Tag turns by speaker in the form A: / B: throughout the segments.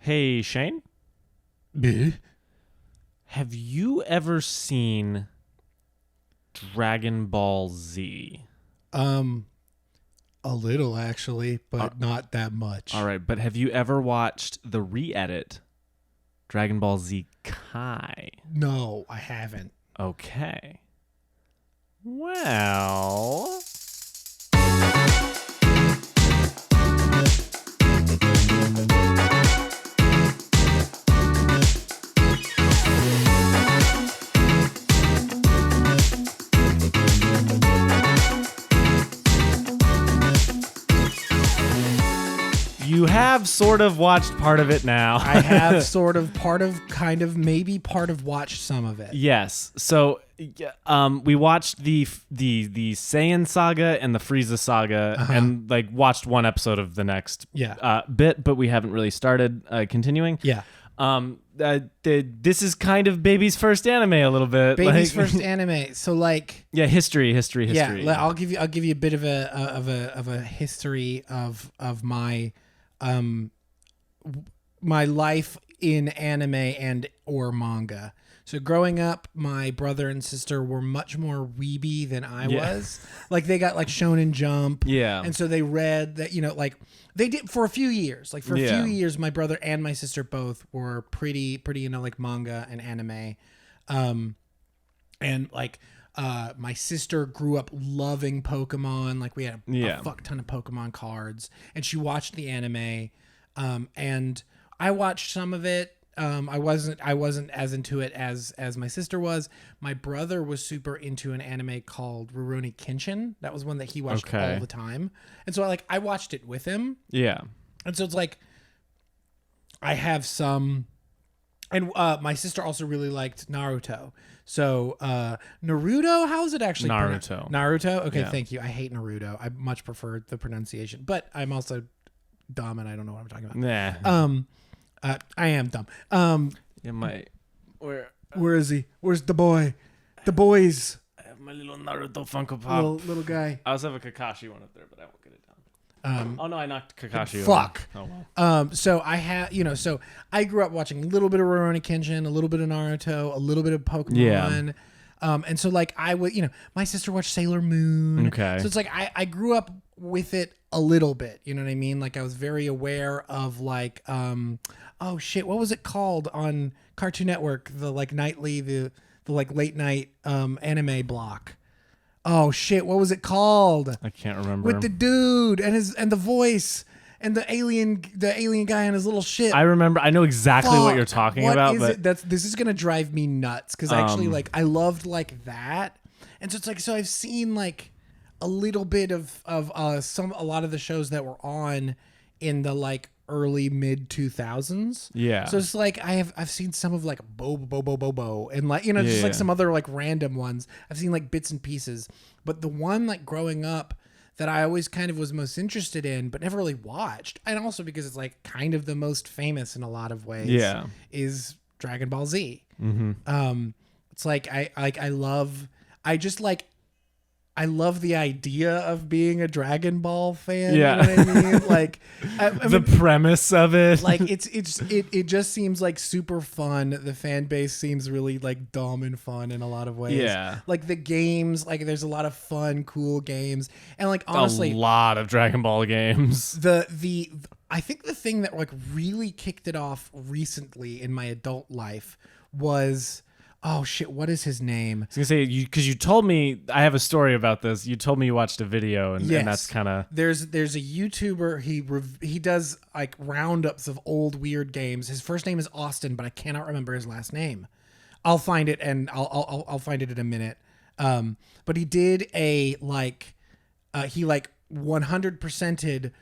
A: Hey, Shane,
B: Bleh.
A: have you ever seen Dragon Ball Z?
B: A little actually, but not that much.
A: All right, but have you ever watched the re-edit Dragon Ball Z Kai?
B: No, I haven't.
A: Okay. Well, you have sort of watched part of it now.
B: I have sort of maybe part of watched some of it.
A: Yes. So, we watched the Saiyan saga and the Frieza saga, and like watched one episode of the next bit, but we haven't really started continuing.
B: Yeah.
A: This is kind of baby's first anime a little bit.
B: Baby's first anime. So like,
A: yeah, history.
B: yeah, I'll give you a bit of a history of my my life in anime and or manga. So growing up, my brother and sister were much more weeby than I was. Like they got like Shonen Jump.
A: Yeah.
B: And so they read that, like they did for a few years. Like for a few years, my brother and my sister both were pretty into like manga and anime. And like my sister grew up loving Pokemon. Like we had a fuck ton of Pokemon cards, and she watched the anime. And I watched some of it. I wasn't as into it as my sister was. My brother was super into an anime called Rurouni Kenshin. That was one that he watched all the time. And so I watched it with him. Yeah. And so it's like I have some, and my sister also really liked Naruto. So Naruto, how is it actually pronounced? Naruto? Okay, thank you. I hate Naruto. I much prefer the pronunciation, but I'm also dumb and I don't know what I'm talking about.
A: Nah.
B: I am dumb.
A: Where
B: is he? Where's the boy? The boys.
A: I have my little Naruto Funko Pop.
B: Little guy.
A: I also have a Kakashi one up there, but I won't get it down. Oh no, I knocked Kakashi.
B: Fuck.
A: Over. Oh well.
B: So I have, so I grew up watching a little bit of Rurouni Kenshin, a little bit of Naruto, a little bit of Pokemon. Yeah. And so like I would, my sister watched Sailor Moon.
A: Okay.
B: So it's like I grew up with it a little bit. You know what I mean? Like I was very aware of like, oh shit, what was it called on Cartoon Network? The like nightly, the like late night anime block. Oh shit, what was it called?
A: I can't remember.
B: With the dude and the voice and the alien guy on his little ship.
A: I remember. I know exactly what you're talking about.
B: Is it? This is gonna drive me nuts because actually like I loved like that, and so it's like I've seen like a little bit of a lot of the shows that were on in the like early mid 2000s. Yeah. So it's like I've seen some of like Bo and like just like some other like random ones. I've seen like bits and pieces, but the one like growing up that I always kind of was most interested in, but never really watched, and also because it's like kind of the most famous in a lot of ways. Yeah. Is Dragon Ball Z. Mm-hmm. It's like I love the idea of being a Dragon Ball fan. Yeah. You know what I mean? Like
A: the premise of it.
B: Like it just seems like super fun. The fan base seems really like dumb and fun in a lot of ways. Yeah. Like the games, like there's a lot of fun, cool games. And like honestly,
A: a lot of Dragon Ball games.
B: I think the thing that like really kicked it off recently in my adult life was, oh shit, what is his name?
A: I was gonna say, because you told me, I have a story about this. You told me you watched a video, and that's kind of
B: there's a YouTuber. He does like roundups of old weird games. His first name is Austin, but I cannot remember his last name. I'll find it and I'll find it in a minute. But he did a like he like 100%ed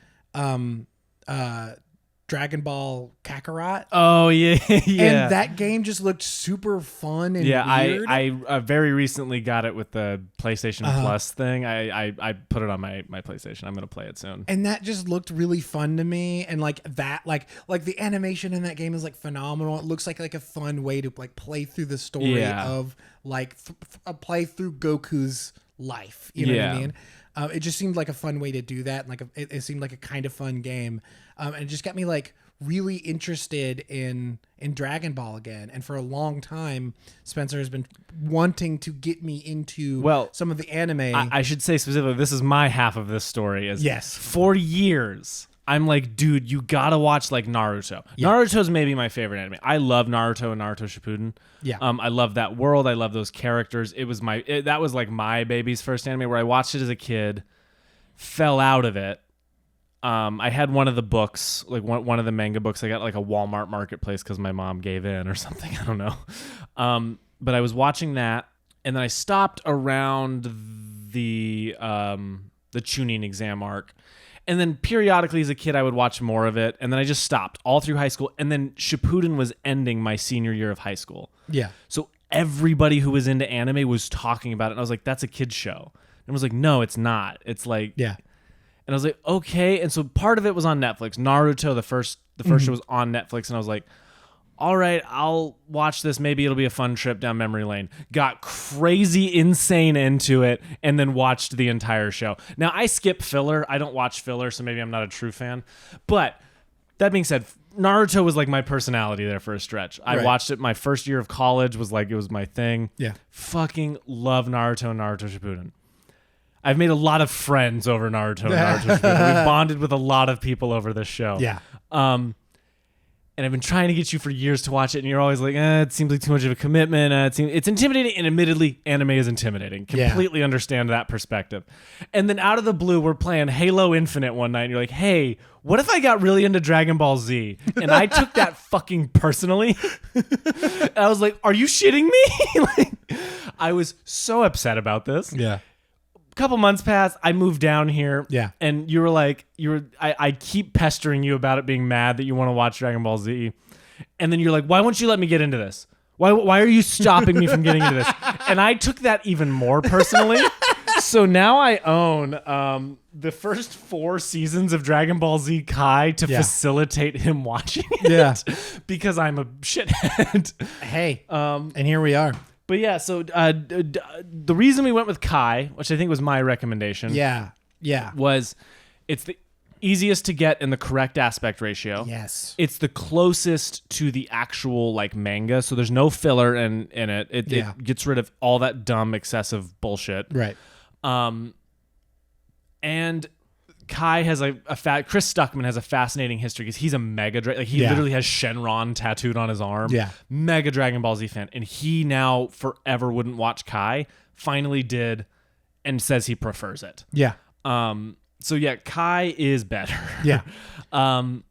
B: Dragon Ball Kakarot.
A: Oh yeah, yeah.
B: And that game just looked super fun and weird.
A: I very recently got it with the PlayStation Plus thing. I put it on my PlayStation. I'm gonna play it soon.
B: And that just looked really fun to me. And like that, like the animation in that game is like phenomenal. It looks like a fun way to like play through the story of like play through Goku's life. You know what I mean? It just seemed like a fun way to do that. Like it seemed like a kind of fun game. And it just got me like really interested in Dragon Ball again. And for a long time, Spencer has been wanting to get me into some of the anime.
A: I should say specifically, this is my half of this story.
B: Yes.
A: For years, I'm like, dude, you gotta watch like Naruto. Yeah. Naruto's maybe my favorite anime. I love Naruto and Naruto Shippuden.
B: Yeah.
A: I love that world. I love those characters. That was like my baby's first anime where I watched it as a kid, fell out of it. I had one of the books, like one of the manga books. I got like a Walmart marketplace because my mom gave in or something. I don't know. But I was watching that, and then I stopped around the Chunin exam arc. And then periodically as a kid, I would watch more of it. And then I just stopped all through high school. And then Shippuden was ending my senior year of high school.
B: Yeah.
A: So everybody who was into anime was talking about it. And I was like, that's a kid's show. And I was like, no, it's not. It's like...
B: Yeah.
A: And I was like, okay. And so part of it was on Netflix. Naruto, the first show was on Netflix. And I was like, all right, I'll watch this. Maybe it'll be a fun trip down memory lane. Got crazy insane into it and then watched the entire show. Now, I skip filler. I don't watch filler, so maybe I'm not a true fan. But that being said, Naruto was like my personality there for a stretch. I watched it my first year of college, was like, it was my thing.
B: Yeah.
A: Fucking love Naruto and Naruto Shippuden. I've made a lot of friends over Naruto and Naruto Shippuden. We've bonded with a lot of people over this show.
B: Yeah.
A: And I've been trying to get you for years to watch it, and you're always like, it seems like too much of a commitment. It's intimidating, and admittedly, anime is intimidating. Completely understand that perspective. And then out of the blue, we're playing Halo Infinite one night, and you're like, hey, what if I got really into Dragon Ball Z? And I took that fucking personally. And I was like, are you shitting me? Like, I was so upset about this.
B: Yeah.
A: Couple months passed, I moved down here.
B: Yeah.
A: And you were like, I keep pestering you about it being mad that you want to watch Dragon Ball Z. And then you're like, why won't you let me get into this? Why are you stopping me from getting into this? And I took that even more personally. So now I own the first 4 seasons of Dragon Ball Z Kai to facilitate him watching it.
B: Yeah.
A: Because I'm a shithead.
B: Hey. And here we are.
A: But yeah, so the reason we went with Kai, which I think was my recommendation, was it's the easiest to get in the correct aspect ratio.
B: Yes.
A: It's the closest to the actual like manga, so there's no filler in it. It gets rid of all that dumb, excessive bullshit.
B: Right.
A: And Kai has Chris Stuckman has a fascinating history because he's a mega like he literally has Shenron tattooed on his arm.
B: Yeah,
A: mega Dragon Ball Z fan, and he now forever wouldn't watch Kai. Finally did, and says he prefers it.
B: Yeah.
A: So yeah, Kai is better.
B: Yeah. About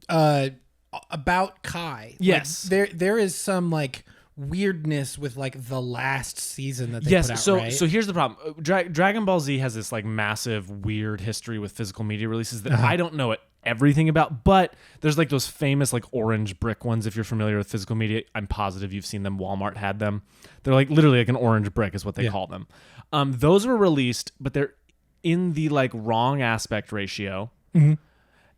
B: Kai.
A: Yes.
B: Like, there is some like weirdness with like the last season that they put out, right?
A: So here's the problem. Dragon Ball Z has this like massive weird history with physical media releases that I don't know everything about, but there's like those famous like orange brick ones. If you're familiar with physical media, I'm positive you've seen them. Walmart had them. They're like literally like an orange brick is what they call them. Those were released, but they're in the like wrong aspect ratio. Mm-hmm.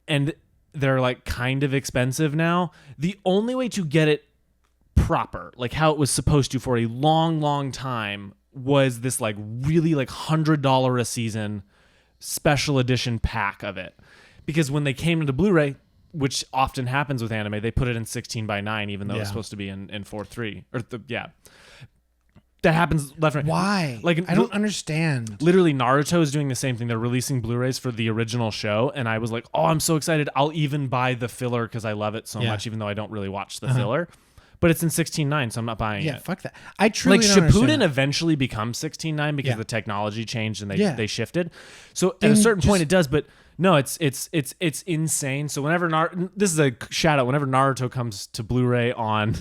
A: And they're like kind of expensive now. The only way to get it proper, like how it was supposed to for a long time, was this like really like $100 a season special edition pack of it. Because when they came into Blu-ray, which often happens with anime, they put it in 16:9 even though it's supposed to be in 4:3 or that happens left and right.
B: Why? Like I don't understand.
A: Literally, Naruto is doing the same thing. They're releasing Blu-rays for the original show, and I was like, "Oh, I'm so excited! I'll even buy the filler because I love it so much, even though I don't really watch the filler." But it's in 16:9, so I'm not buying it.
B: Yeah, fuck that. I truly
A: like
B: don't
A: Shippuden eventually becomes 16:9 because the technology changed and they shifted. So
B: Then
A: at a certain point, it does, but. No, it's insane. So whenever this is a shout out. Whenever Naruto comes to Blu-ray on,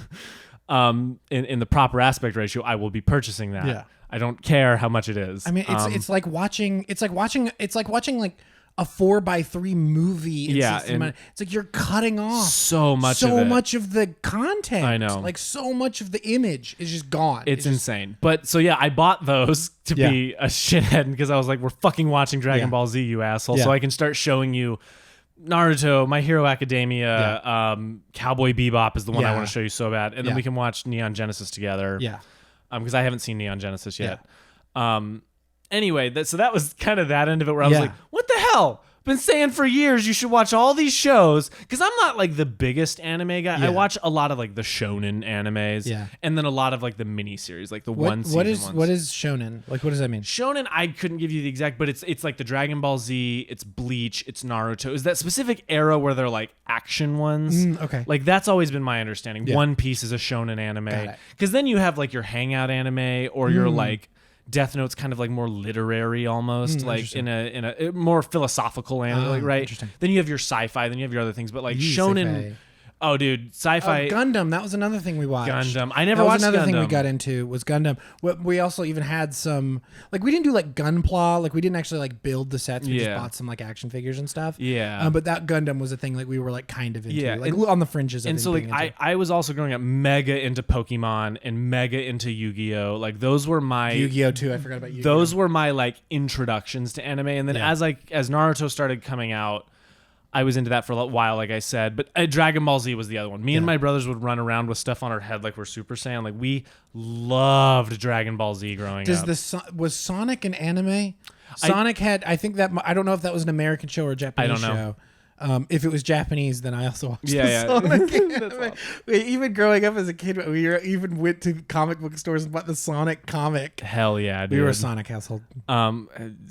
A: in the proper aspect ratio, I will be purchasing that.
B: Yeah.
A: I don't care how much it is.
B: I mean, it's like watching like a 4:3 movie. It's like you're cutting off
A: so much
B: of the content.
A: I know,
B: like so much of the image is just gone.
A: It's insane. But so yeah, I bought those to be a shithead because I was like, we're fucking watching Dragon Ball Z, you asshole. So I can start showing you Naruto, My Hero Academia, Cowboy Bebop is the one I want to show you so bad, and then we can watch Neon Genesis together.
B: Yeah,
A: because I haven't seen Neon Genesis yet. Anyway, so that was kind of that end of it where I was like, what the hell? been saying for years you should watch all these shows, because I'm not like the biggest anime guy. I watch a lot of like the shonen animes, and then a lot of like the miniseries, like the one season ones.
B: What is shonen? Like, what does that mean?
A: Shonen, I couldn't give you the exact, but it's like the Dragon Ball Z, it's Bleach, it's Naruto. Is that specific era where they're like action ones?
B: Okay,
A: like that's always been my understanding. One Piece is a shonen anime, because then you have like your hangout anime, or your like Death Note's kind of like more literary almost, like in a more philosophical anime, like, right? Interesting. Then you have your sci-fi, then you have your other things, but like shonen. Oh, dude, sci-fi.
B: Gundam. That was another thing we watched.
A: Gundam. I never watched Gundam.
B: Another thing we got into was Gundam. We also even had some, like, we didn't do like Gunpla. Like, we didn't actually like build the sets. We just bought some like action figures and stuff.
A: Yeah.
B: But that Gundam was a thing like we were like kind of into, like on the fringes of it.
A: And so like I was also growing up mega into Pokemon and mega into Yu-Gi-Oh. Like those were my
B: Yu-Gi-Oh too. I forgot about Yu-Gi-Oh.
A: Those were my like introductions to anime. And then as Naruto started coming out, I was into that for a while, like I said. But Dragon Ball Z was the other one. Me and my brothers would run around with stuff on our head like we're Super Saiyan. Like, we loved Dragon Ball Z growing up.
B: Was Sonic an anime? Sonic had, I think that, I don't know if that was an American show or a Japanese show. If it was Japanese, then I also watched Sonic anime. Even growing up as a kid, we even went to comic book stores and bought the Sonic comic.
A: Hell yeah, dude.
B: We were a Sonic household.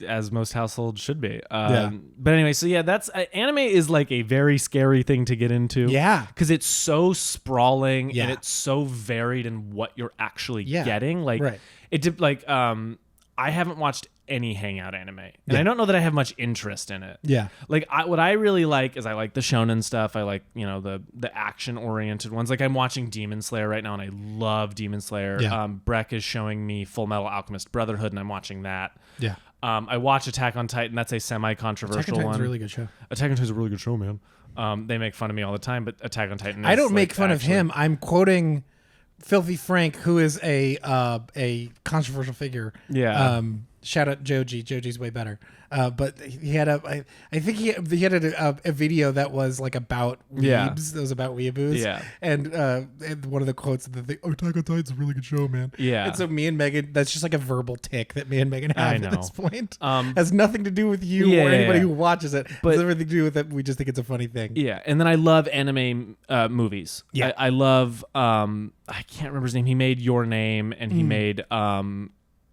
A: As most households should be. But anyway, so that's anime is like a very scary thing to get into.
B: Yeah.
A: Because it's so sprawling and it's so varied in what you're actually getting. Like, it did, like, I haven't watched any hangout anime, and I don't know that I have much interest in it. Like what I really like is I like the shonen stuff. I like, you know, the action oriented ones. Like I'm watching Demon Slayer right now, and I love Demon Slayer. Breck is showing me Full Metal Alchemist Brotherhood, and I'm watching that. I watch Attack on Titan. That's a semi-controversial
B: Attack on Titan's
A: one.
B: a really good show.
A: Attack on Titan's a really good show, man. They make fun of me all the time, but Attack on Titan is,
B: I don't make
A: like,
B: fun of him. I'm quoting Filthy Frank, who is a controversial figure. Shout out Joji. Joji's way better. But he had I think he had a video that was like about weebs. That was about weeaboos. And one of the quotes of the thing, Attack on Titan's a really good show, man. And so me and Megan, that's just like a verbal tick that me and Megan have at this point. Has nothing to do with you or anybody who watches it. But has everything to do with that. We just think it's a funny thing.
A: And then I love anime movies. I love I can't remember his name. He made Your Name, and he made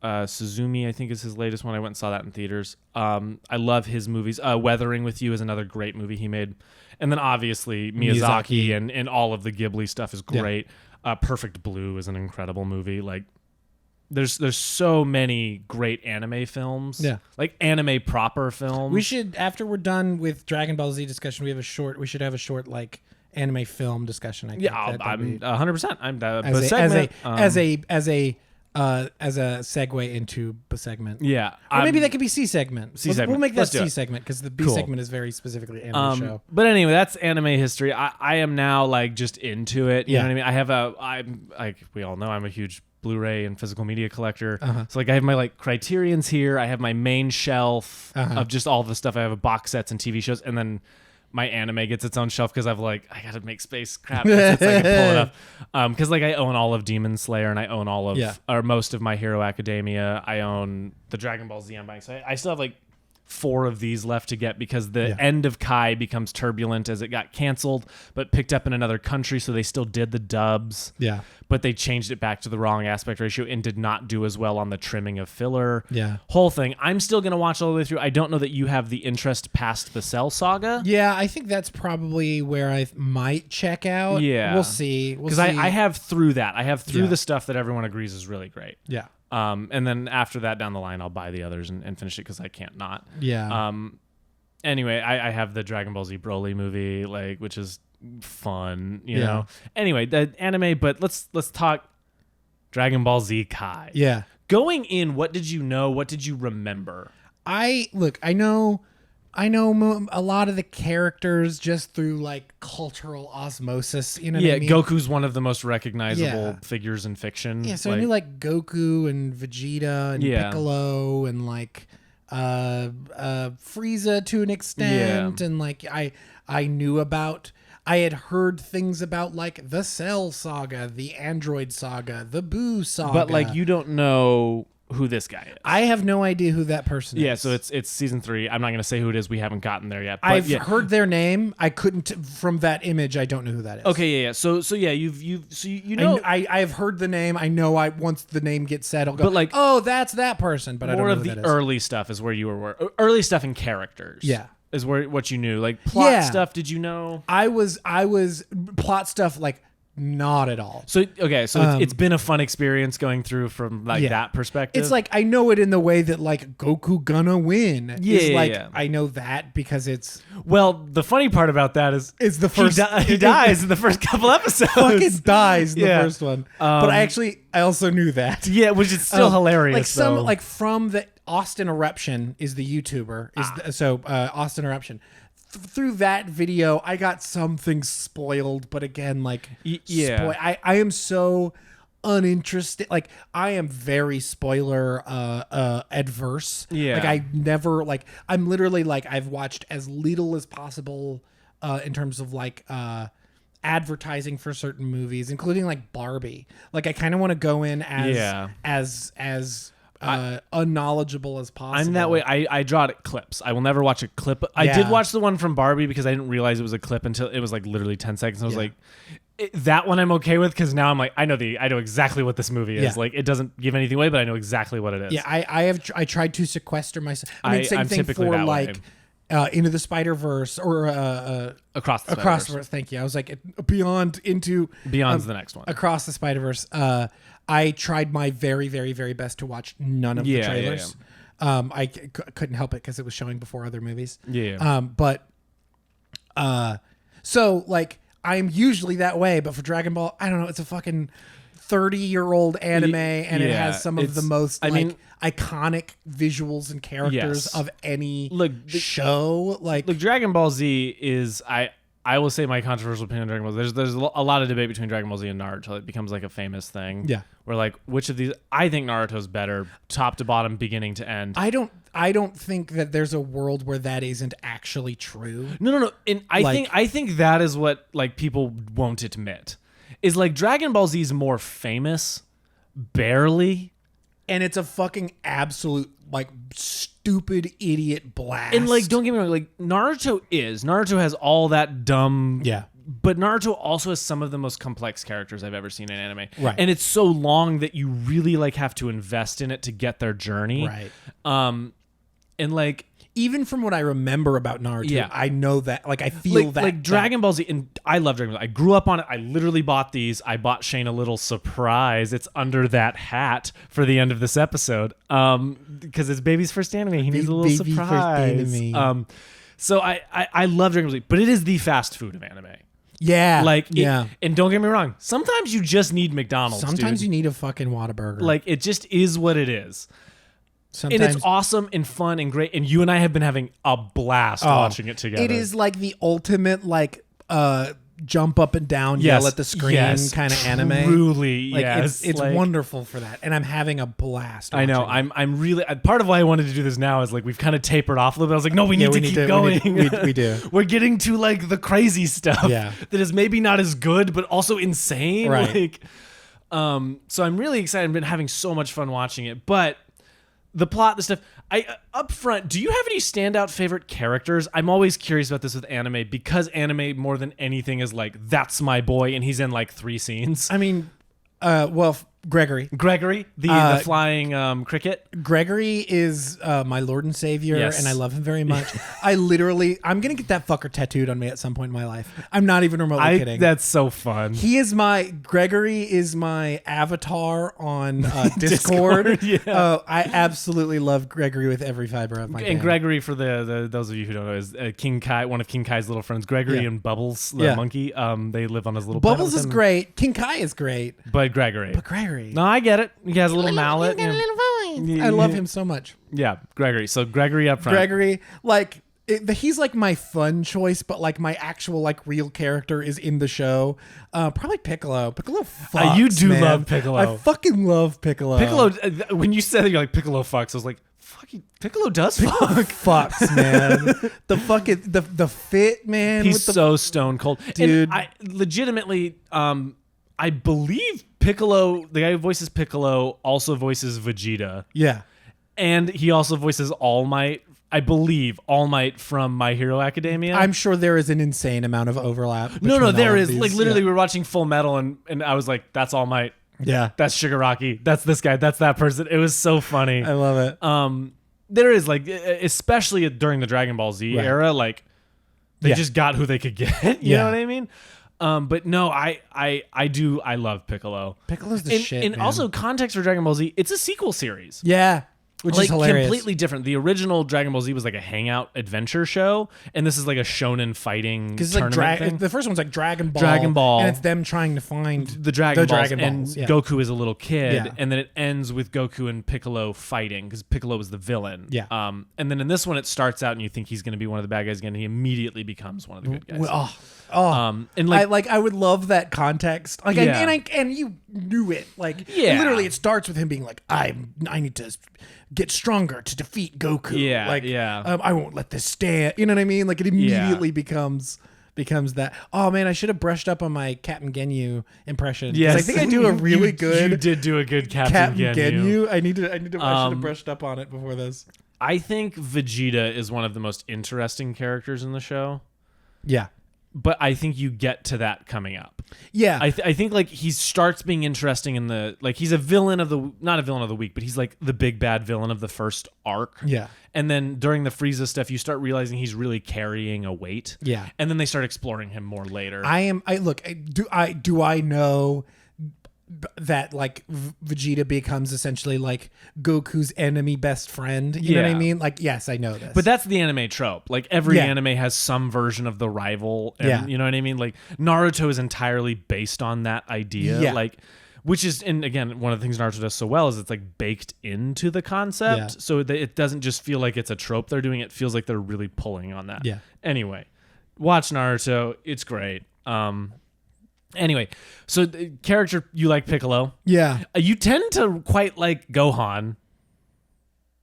A: Suzumi, I think, is his latest one. I went and saw that in theaters. I love his movies. Weathering with You is another great movie he made. And then obviously Miyazaki. And all of the Ghibli stuff is great. Perfect Blue is an incredible movie. Like there's so many great anime films. Like anime proper films.
B: We should, after we're done with Dragon Ball Z discussion, we should have a short like anime film discussion. I think.
A: I'm 100%. I'm
B: as a segue into B segment.
A: Or
B: maybe that could be C segment. We'll make that C
A: C
B: segment because the B segment is very specifically anime show.
A: But anyway, that's anime history. I am now like just into it. You know what I mean? I'm like, we all know I'm a huge Blu-ray and physical media collector. So like I have my like Criterions here. I have my main shelf of just all the stuff. I have box sets and TV shows, and then my anime gets its own shelf because I've like, I gotta make space. Crap, it's like I pull it up. Because like I own all of Demon Slayer, and I own all of or most of My Hero Academia. I own the Dragon Ball Z I'm buying. So I still have like 4 of these left to get, because the end of Kai becomes turbulent as it got canceled but picked up in another country, so they still did the dubs, but they changed it back to the wrong aspect ratio and did not do as well on the trimming of filler. Whole thing I'm still gonna watch all the way through. I don't know that you have the interest past the Cell Saga.
B: I think that's probably where I might check out. We'll see,
A: because I have through that. I have through the stuff that everyone agrees is really great. And then after that, down the line, I'll buy the others and finish it because I can't not. Anyway, I have the Dragon Ball Z Broly movie, like, which is fun, you know. Anyway, the anime, but let's talk Dragon Ball Z Kai. Going in, what did you know? What did you remember?
B: I know a lot of the characters just through like cultural osmosis. You know what I mean?
A: Goku's one of the most recognizable figures in fiction.
B: So I knew like Goku and Vegeta and Piccolo and like Frieza to an extent, and like I knew about. I had heard things about like the Cell Saga, the Android Saga, the Boo Saga,
A: but like you don't know who this guy is.
B: I have no idea who that person is.
A: Yeah, so it's season 3. I'm not going to say who it is. We haven't gotten there yet. But
B: I've heard their name. I couldn't from that image. I don't know who that is.
A: Okay, yeah. So yeah, you know,
B: I've heard the name. I know. Once the name gets said, I'll go. But
A: like,
B: oh, that's that person. But I don't know who that is.
A: More of the early stuff is where you were. Early stuff in characters.
B: Yeah.
A: Is what you knew. Like plot stuff, did you know?
B: I was plot stuff like not at all.
A: So okay, so it's been a fun experience going through from like that perspective.
B: It's like I know it in the way that like Goku gonna win.
A: Yeah.
B: I know that because it's
A: the funny part about that is
B: the first
A: he dies in the first couple episodes.
B: Fucking dies in the first one. But I also knew that.
A: Yeah, which is still hilarious.
B: Like from the Austin Eruption is the YouTuber Austin Eruption. Through that video, I got some things spoiled, but again, like I am so uninterested. Like I am very spoiler adverse.
A: Yeah,
B: like I never like I'm literally like I've watched as little as possible in terms of like advertising for certain movies, including like Barbie. Like I kind of want to go in as unknowledgeable as possible.
A: I'm that way. I draw it at clips. I will never watch a clip. I did watch the one from Barbie because I didn't realize it was a clip until it was like literally 10 seconds. I was like, that one I'm okay with because now I'm like, I know exactly what this movie is. Like it doesn't give anything away, but I know exactly what it is.
B: Yeah, I tried to sequester myself. I mean, same thing for like Into the Spider-Verse or
A: Across the Spider-Verse.
B: Thank you. I was like Beyond's
A: the next one.
B: Across the Spider-Verse. I tried my very, very, very best to watch none of the trailers. I couldn't help it because it was showing before other movies. So like I'm usually that way, but for Dragon Ball, I don't know. It's a fucking 30-year-old anime, and it has some of the most iconic visuals and characters of any show. Like
A: Dragon Ball Z is I will say my controversial opinion on Dragon Ball Z. There's a lot of debate between Dragon Ball Z and Naruto. It becomes like a famous thing. Yeah. Where like which of these I think Naruto's better, top to bottom, beginning to end.
B: I don't think that there's a world where that isn't actually true.
A: No. And I think that is what like people won't admit. Is like Dragon Ball Z is more famous, barely.
B: And it's a fucking absolute like stupid idiot blast.
A: And like, don't get me wrong, like Naruto has all that dumb. Yeah. But Naruto also has some of the most complex characters I've ever seen in anime. Right. And it's so long that you really like have to invest in it to get their journey.
B: Right.
A: And like,
B: even from what I remember about Naruto, I know that, like, I feel that.
A: Like Dragon Ball Z, and I love Dragon Ball Z. I grew up on it. I literally bought these. I bought Shane a little surprise. It's under that hat for the end of this episode. Because it's baby's first anime. He needs a little surprise. So I love Dragon Ball Z, but it is the fast food of anime.
B: Yeah.
A: And don't get me wrong. Sometimes you just need McDonald's.
B: Sometimes you need a fucking Whataburger.
A: Like, it just is what it is. Sometimes, and it's awesome and fun and great. And you and I have been having a blast watching it together.
B: It is like the ultimate, like, jump up and down, yell at the screen kind of anime.
A: Truly,
B: like,
A: yes.
B: It's like, wonderful for that. And I'm having a blast.
A: I know. I'm really, part of why I wanted to do this now is like, we've kind of tapered off a little bit. I was like, no, we need to keep going.
B: We do.
A: We're getting to like the crazy stuff that is maybe not as good, but also insane.
B: Right.
A: Like, so I'm really excited. I've been having so much fun watching it, but the plot, the stuff. Up front, do you have any standout favorite characters? I'm always curious about this with anime because anime more than anything is like, that's my boy, and he's in like 3 scenes.
B: I mean, Gregory,
A: the flying cricket.
B: Gregory is my Lord and Savior, and I love him very much. I'm gonna get that fucker tattooed on me at some point in my life. I'm not even remotely kidding.
A: That's so fun.
B: Gregory is my avatar on Discord. I absolutely love Gregory with every fiber of my being.
A: And Gregory, for the those of you who don't know, is King Kai, one of King Kai's little friends. Gregory and Bubbles, the monkey. They live on his little.
B: Bubbles is great. King Kai is great.
A: But Gregory.
B: No,
A: I get it. He has a little mallet.
B: Got a little voice. I love him so much.
A: Yeah, Gregory. So Gregory up front.
B: Gregory, like, he's like my fun choice, but like my actual like real character is in the show. Probably Piccolo. Piccolo fucks,
A: you do
B: man.
A: love Piccolo.
B: I fucking love Piccolo.
A: Piccolo, when you said that you're like, Piccolo fucks, I was like, fucking Piccolo does fuck.
B: Fucks, man. The fucking, the fit, man.
A: He's so stone cold.
B: Dude.
A: And I legitimately, I believe Piccolo, the guy who voices Piccolo, also voices Vegeta.
B: Yeah.
A: And he also voices All Might, I believe, All Might from My Hero Academia.
B: I'm sure there is an insane amount of overlap.
A: No, there is. Like, literally, we were watching Full Metal, and I was like, that's All Might.
B: Yeah.
A: That's Shigaraki. That's this guy. That's that person. It was so funny.
B: I love it.
A: There is, like, especially during the Dragon Ball Z era, like, they just got who they could get. You know what I mean? But no, I love Piccolo.
B: Piccolo's the shit,
A: and
B: man.
A: also, context for Dragon Ball Z, it's a sequel series.
B: Yeah. Which
A: like,
B: is hilarious.
A: Completely different. The original Dragon Ball Z was like a hangout adventure show, and this is like a shonen fighting tournament thing.
B: The first one's like Dragon
A: Ball,
B: and it's them trying to find
A: the Dragon Balls, and Goku is a little kid,
B: Yeah.
A: and then it ends with Goku and Piccolo fighting because Piccolo was the villain.
B: Yeah.
A: And then in this one, it starts out and you think he's going to be one of the bad guys again, and he immediately becomes one of the good guys.
B: And I would love that context. Like, and you knew it. Like, literally, it starts with him being like, I need to get stronger to defeat Goku.
A: Yeah,
B: like,
A: yeah.
B: I won't let this stand. You know what I mean? Like, it immediately becomes that. Oh man, I should have brushed up on my Captain Ginyu impression.
A: Yes,
B: I think I do a really good.
A: You did do a good Captain Ginyu.
B: I should have brushed up on it before this.
A: I think Vegeta is one of the most interesting characters in the show.
B: Yeah.
A: But I think you get to that coming up.
B: Yeah.
A: I think like he starts being interesting in the, like, he's a villain of the, not a villain of the week, but he's like the big bad villain of the first arc.
B: Yeah.
A: And then during the Frieza stuff, you start realizing he's really carrying a weight.
B: Yeah.
A: And then they start exploring him more later.
B: Do I know that like Vegeta becomes essentially like Goku's enemy best friend? You know what I mean? Like, yes, I know this.
A: But that's the anime trope. Like, every anime has some version of the rival. And, you know what I mean? Like, Naruto is entirely based on that idea.
B: Yeah.
A: Like, which is, and again, one of the things Naruto does so well is it's like baked into the concept. So that it doesn't just feel like it's a trope they're doing. It feels like they're really pulling on that.
B: Yeah.
A: Anyway, watch Naruto. It's great. Anyway, so the character, you like Piccolo.
B: Yeah.
A: You tend to quite like Gohan.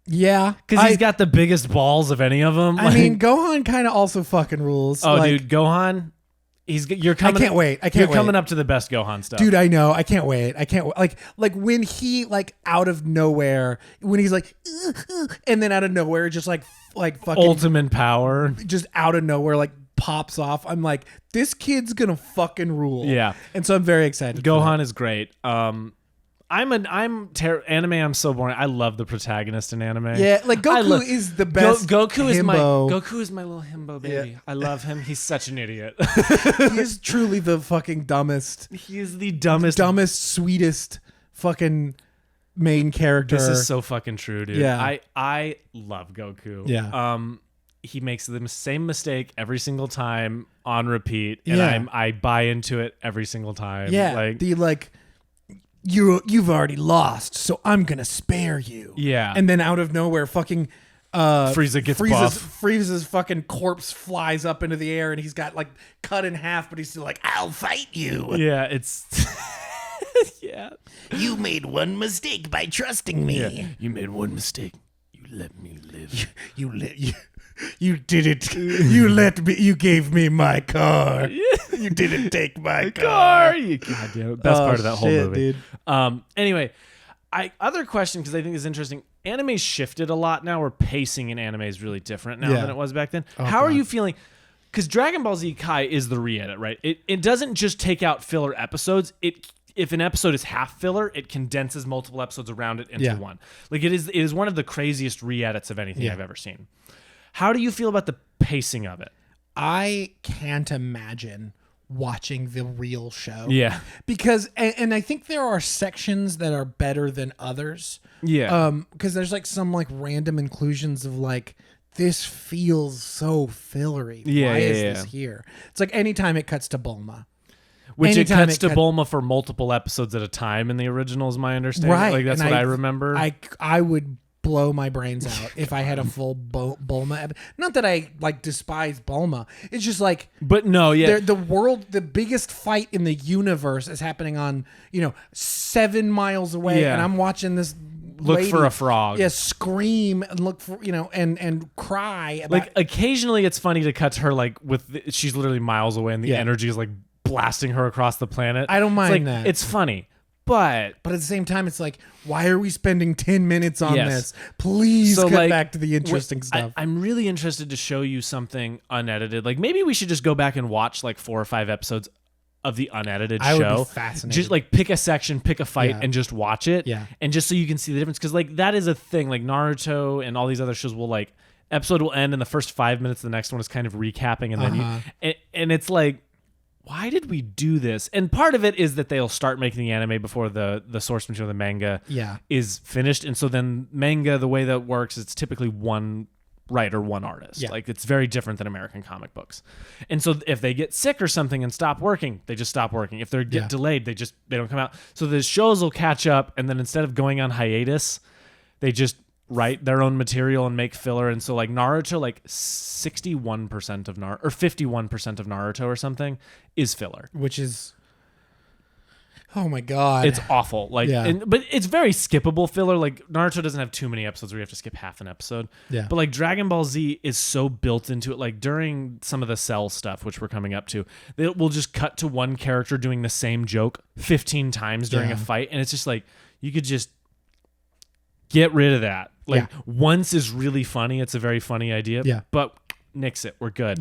B: Yeah.
A: Because he's got the biggest balls of any of them.
B: I mean, Gohan kind of also fucking rules.
A: Oh, like, dude, Gohan, you're coming.
B: I can't wait.
A: You're coming up to the best Gohan stuff.
B: Dude, I know. I can't wait. Like when he, like, out of nowhere, when he's like, and then out of nowhere, just like fucking
A: ultimate power,
B: just out of nowhere, like, pops off. I'm like, this kid's gonna fucking rule.
A: Yeah.
B: And so I'm very excited.
A: Gohan is great. anime, I'm so boring. I love the protagonist in anime.
B: Yeah, like Goku is the best.
A: Goku is my little himbo baby. Yeah. I love him. He's such an idiot.
B: He is truly the fucking dumbest.
A: He is the dumbest,
B: sweetest fucking main character.
A: This is so fucking true, dude.
B: Yeah.
A: I love Goku.
B: Yeah.
A: He makes the same mistake every single time on repeat, and I buy into it every single time.
B: Yeah, you've already lost, so I'm gonna spare you.
A: Yeah,
B: and then out of nowhere, fucking
A: Frieza gets buff.
B: Frieza's fucking corpse flies up into the air, and he's got like cut in half, but he's still like, "I'll fight you."
A: Yeah, it's yeah.
B: You made one mistake by trusting me.
A: Yeah. You made one mistake. You let me live.
B: You did it. You gave me my car. You didn't take my car.
A: God damn it. Best part of that whole movie.
B: Dude.
A: Anyway, other question, because I think it's interesting. Anime's shifted a lot now, where pacing in anime is really different now than it was back then. How are you feeling? Because Dragon Ball Z Kai is the re-edit, right? It doesn't just take out filler episodes. If an episode is half filler, it condenses multiple episodes around it into one. Like, it is one of the craziest re-edits of anything I've ever seen. How do you feel about the pacing of it?
B: I can't imagine watching the real show.
A: Yeah.
B: Because, and I think there are sections that are better than others.
A: Yeah.
B: Because there's like some like random inclusions of like, this feels so fillery. Why is this here? It's like anytime it cuts to Bulma.
A: Which it cuts to Bulma for multiple episodes at a time in the original, is my understanding.
B: Right.
A: Like, that's what I remember.
B: I would blow my brains out if I had a full Bulma. Not that I like despise Bulma. It's just like,
A: but no, yeah,
B: the biggest fight in the universe is happening on 7 miles away, and I'm watching this.
A: Look for a frog.
B: Yeah, scream and look for and cry. About,
A: like, occasionally, it's funny to cut to her like she's literally miles away, and the energy is like blasting her across the planet.
B: I don't mind that.
A: It's funny. But
B: at the same time, it's like, why are we spending 10 minutes on this? Please cut back to the interesting stuff.
A: I'm really interested to show you something unedited. Like maybe we should just go back and watch like 4 or 5 episodes of the unedited show.
B: I would be fascinated.
A: Just like pick a section, pick a fight, and just watch it.
B: Yeah.
A: And just so you can see the difference. Because like that is a thing. Like Naruto and all these other shows will like, episode will end and the first 5 minutes of the next one is kind of recapping. And then and it's like, why did we do this? And part of it is that they'll start making the anime before the source material, the manga, is finished. And so then manga, the way that works, it's typically one writer, one artist. Like it's very different than American comic books. And so if they get sick or something and stop working, they just stop working. If they get delayed, they don't come out. So the shows will catch up, and then instead of going on hiatus, they just write their own material and make filler. And so like Naruto, like 61% of Naruto or 51% of Naruto or something is filler,
B: which is, oh my God,
A: it's awful. Like, but it's very skippable filler. Like Naruto doesn't have too many episodes where you have to skip half an episode. But like Dragon Ball Z is so built into it. Like during some of the Cell stuff, which we're coming up to, we'll just cut to one character doing the same joke 15 times during a fight. And it's just like, you could just get rid of that. Like once is really funny. It's a very funny idea. But nix it. We're good.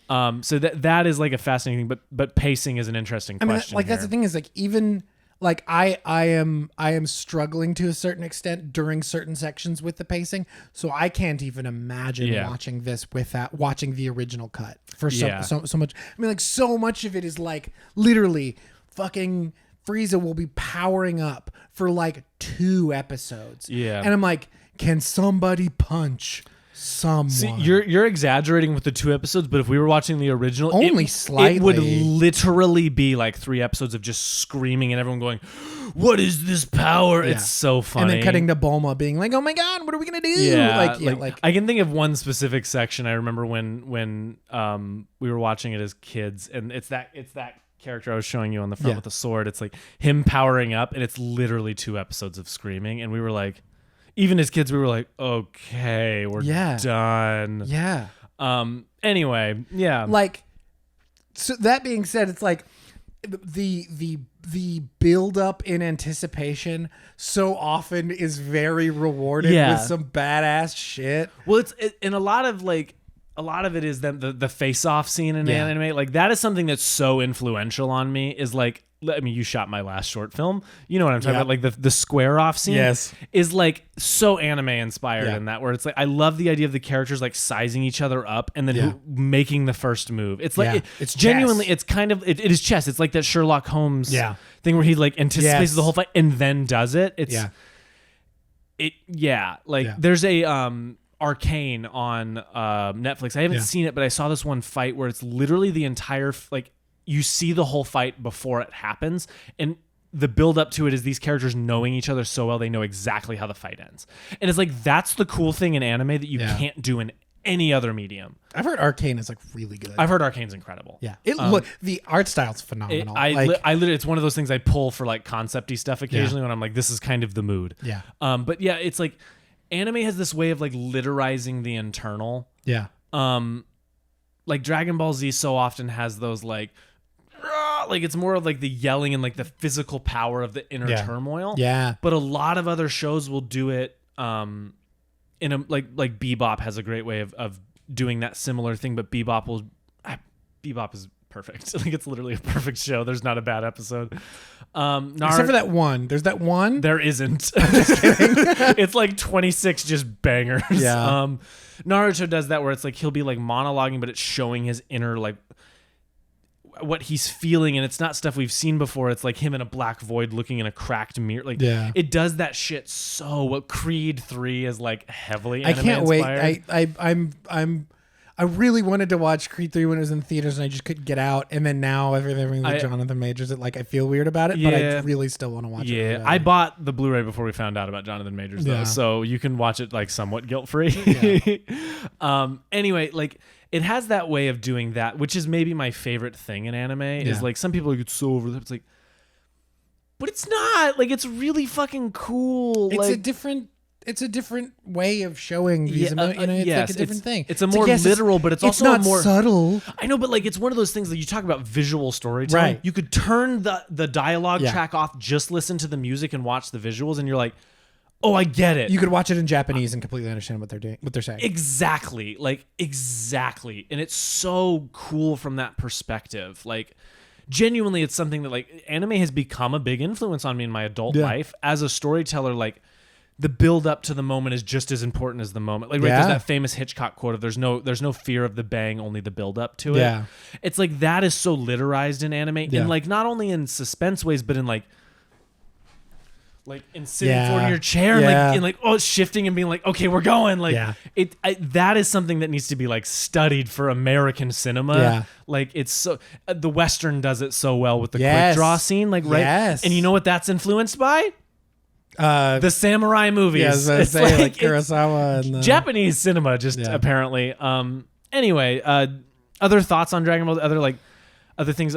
A: So that is like a fascinating thing. But pacing is an interesting question.
B: Like that's the thing is like even like I am struggling to a certain extent during certain sections with the pacing. So I can't even imagine watching this without watching the original cut for so much. I mean, like so much of it is like literally fucking Frieza will be powering up for like 2 episodes. And I'm like, can somebody punch someone?
A: See, you're exaggerating with the 2 episodes, but if we were watching the original,
B: only slightly,
A: it would literally be like 3 episodes of just screaming and everyone going, "What is this power?" It's so funny.
B: And then cutting to Bulma being like, "Oh my God, what are we gonna do?" Like
A: I can think of one specific section. I remember when we were watching it as kids, and it's that character I was showing you on the front with the sword. It's like him powering up, and it's literally 2 episodes of screaming, and we were like, even as kids, we were like, okay, we're done. Anyway,
B: like, so that being said, it's like the build up in anticipation so often is very rewarded with some badass shit.
A: Well, and a lot of it is the face-off scene in anime. Like that is something that's so influential on me. Is like, I mean, you shot my last short film. You know what I'm talking about? Like the square-off scene is like so anime inspired in that, where it's like I love the idea of the characters like sizing each other up and then making the first move. It's like it's genuinely, it's kind of it is chess. It's like that Sherlock Holmes thing where he like anticipates the whole fight and then does it. It's there's a Arcane on Netflix. I haven't seen it, but I saw this one fight where it's literally the entire like you see the whole fight before it happens, and the build up to it is these characters knowing each other so well they know exactly how the fight ends. And it's like that's the cool thing in anime that you can't do in any other medium.
B: I've heard Arcane is like really good.
A: I've heard Arcane's incredible.
B: The art style's phenomenal.
A: I literally, it's one of those things I pull for like concept-y stuff occasionally when I'm like, this is kind of the mood. But yeah, it's like anime has this way of like literizing the internal. Like Dragon Ball Z so often has those like it's more of like the yelling and like the physical power of the inner turmoil. But a lot of other shows will do it in a like Bebop has a great way of doing that similar thing, but Bebop is perfect. Like it's literally a perfect show. There's not a bad episode.
B: Except for that one. There's that one.
A: There isn't. I'm just kidding. It's like 26 just bangers. Naruto does that where it's like he'll be like monologuing, but it's showing his inner like what he's feeling, and it's not stuff we've seen before. It's like him in a black void looking in a cracked mirror. Like it does that shit so well. Creed 3 is like heavily anime
B: I can't
A: inspired.
B: wait. I really wanted to watch Creed 3 when it was in theaters, and I just couldn't get out. And then now everything with Jonathan Majors, I feel weird about it, but I really still want to watch it.
A: Yeah, I bought the Blu-ray before we found out about Jonathan Majors, though, so you can watch it like somewhat guilt-free. Anyway, like it has that way of doing that, which is maybe my favorite thing in anime. Is like some people get so over it. It's like, but it's not. Like it's really fucking cool.
B: It's
A: like,
B: a different. it's a different way of showing these it's like a different thing.
A: It's a more literal, but it's also
B: not
A: a more
B: subtle.
A: I know, but like it's one of those things that you talk about visual storytelling.
B: Right.
A: You could turn the dialogue track off, just listen to the music and watch the visuals, and you're like, oh, I get it.
B: You could watch it in Japanese and completely understand what they're saying.
A: Exactly. And it's so cool from that perspective. Like, genuinely, it's something that, like, anime has become a big influence on me in my adult life. As a storyteller, like, the build up to the moment is just as important as the moment. Like, right, there's that famous Hitchcock quote of there's no fear of the bang, only the build up to it. Yeah. It's like that is so literized in anime. And like not only in suspense ways, but in like in sitting forward in your chair and like shifting and being like, okay, we're going. Like that is something that needs to be like studied for American cinema. Yeah. Like it's so the Western does it so well with the quick draw scene, like right. Yes. And you know what that's influenced by? The samurai movies. Yeah, I was gonna say, like Kurosawa and Japanese cinema, just apparently. Anyway, other thoughts on Dragon Ball? Other things.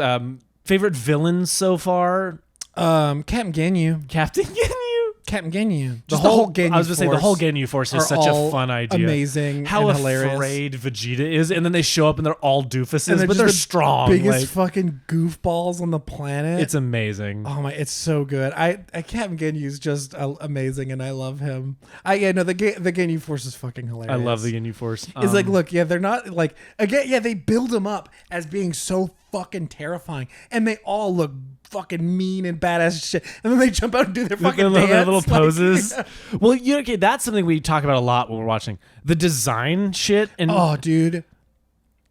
A: Favorite villains so far?
B: Captain Ginyu.
A: Captain Ginyu.
B: Just the whole Ginyu.
A: I was going to say the whole Ginyu Force is such a fun idea.
B: Amazing.
A: How
B: and hilarious.
A: Afraid Vegeta is, and then they show up and they're all doofuses, but they're strong.
B: Biggest fucking goofballs on the planet.
A: It's amazing.
B: Oh my! It's so good. Captain Ginyu is just amazing, and I love him. The Ginyu Force is fucking hilarious.
A: I love the Ginyu Force.
B: It's like, look, they're not like they build them up as being so fucking terrifying, and they all look fucking mean and badass shit, and then they jump out and do their fucking dance,
A: their little poses. Well, that's something we talk about a lot when we're watching the design shit. And
B: dude,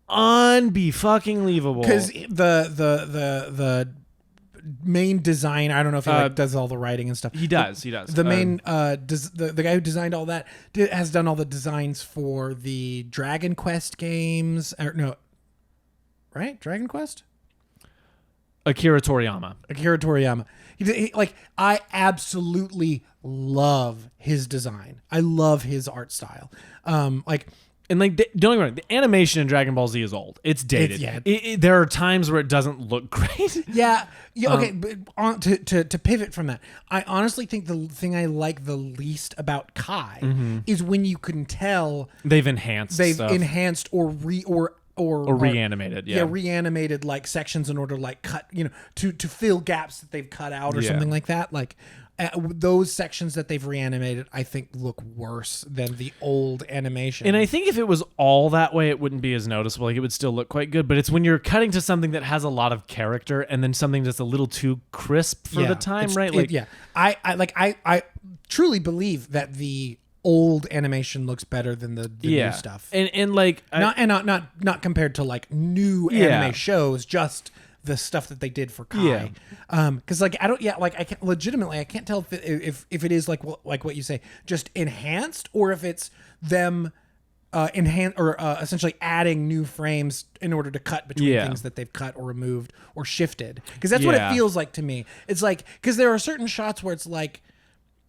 A: unbe-fucking-lievable.
B: Because the main design, I don't know if he does all the writing and stuff.
A: He does.
B: The main the guy who designed all that has done all the designs for the Dragon Quest games. Right? Dragon Quest?
A: Akira Toriyama.
B: I absolutely love his design. I love his art style.
A: Don't get me wrong, the animation in Dragon Ball Z is old. It's dated. There are times where it doesn't look great.
B: Okay, but to pivot from that, I honestly think the thing I like the least about Kai is when you can tell
A: they've enhanced
B: or
A: reanimated.
B: Reanimated like sections in order to like cut, to fill gaps that they've cut out or something like that. Like those sections that they've reanimated, I think look worse than the old animation.
A: And I think if it was all that way, it wouldn't be as noticeable. Like it would still look quite good. But it's when you're cutting to something that has a lot of character and then something that's a little too crisp for the time, right?
B: I truly believe that the old animation looks better than the new stuff,
A: and
B: not compared to like new anime shows, just the stuff that they did for Kai. Because I can't legitimately, I can't tell if it is like what you say, just enhanced, or if it's them essentially adding new frames in order to cut between things that they've cut or removed or shifted. Because that's what it feels like to me. It's like, because there are certain shots where it's like,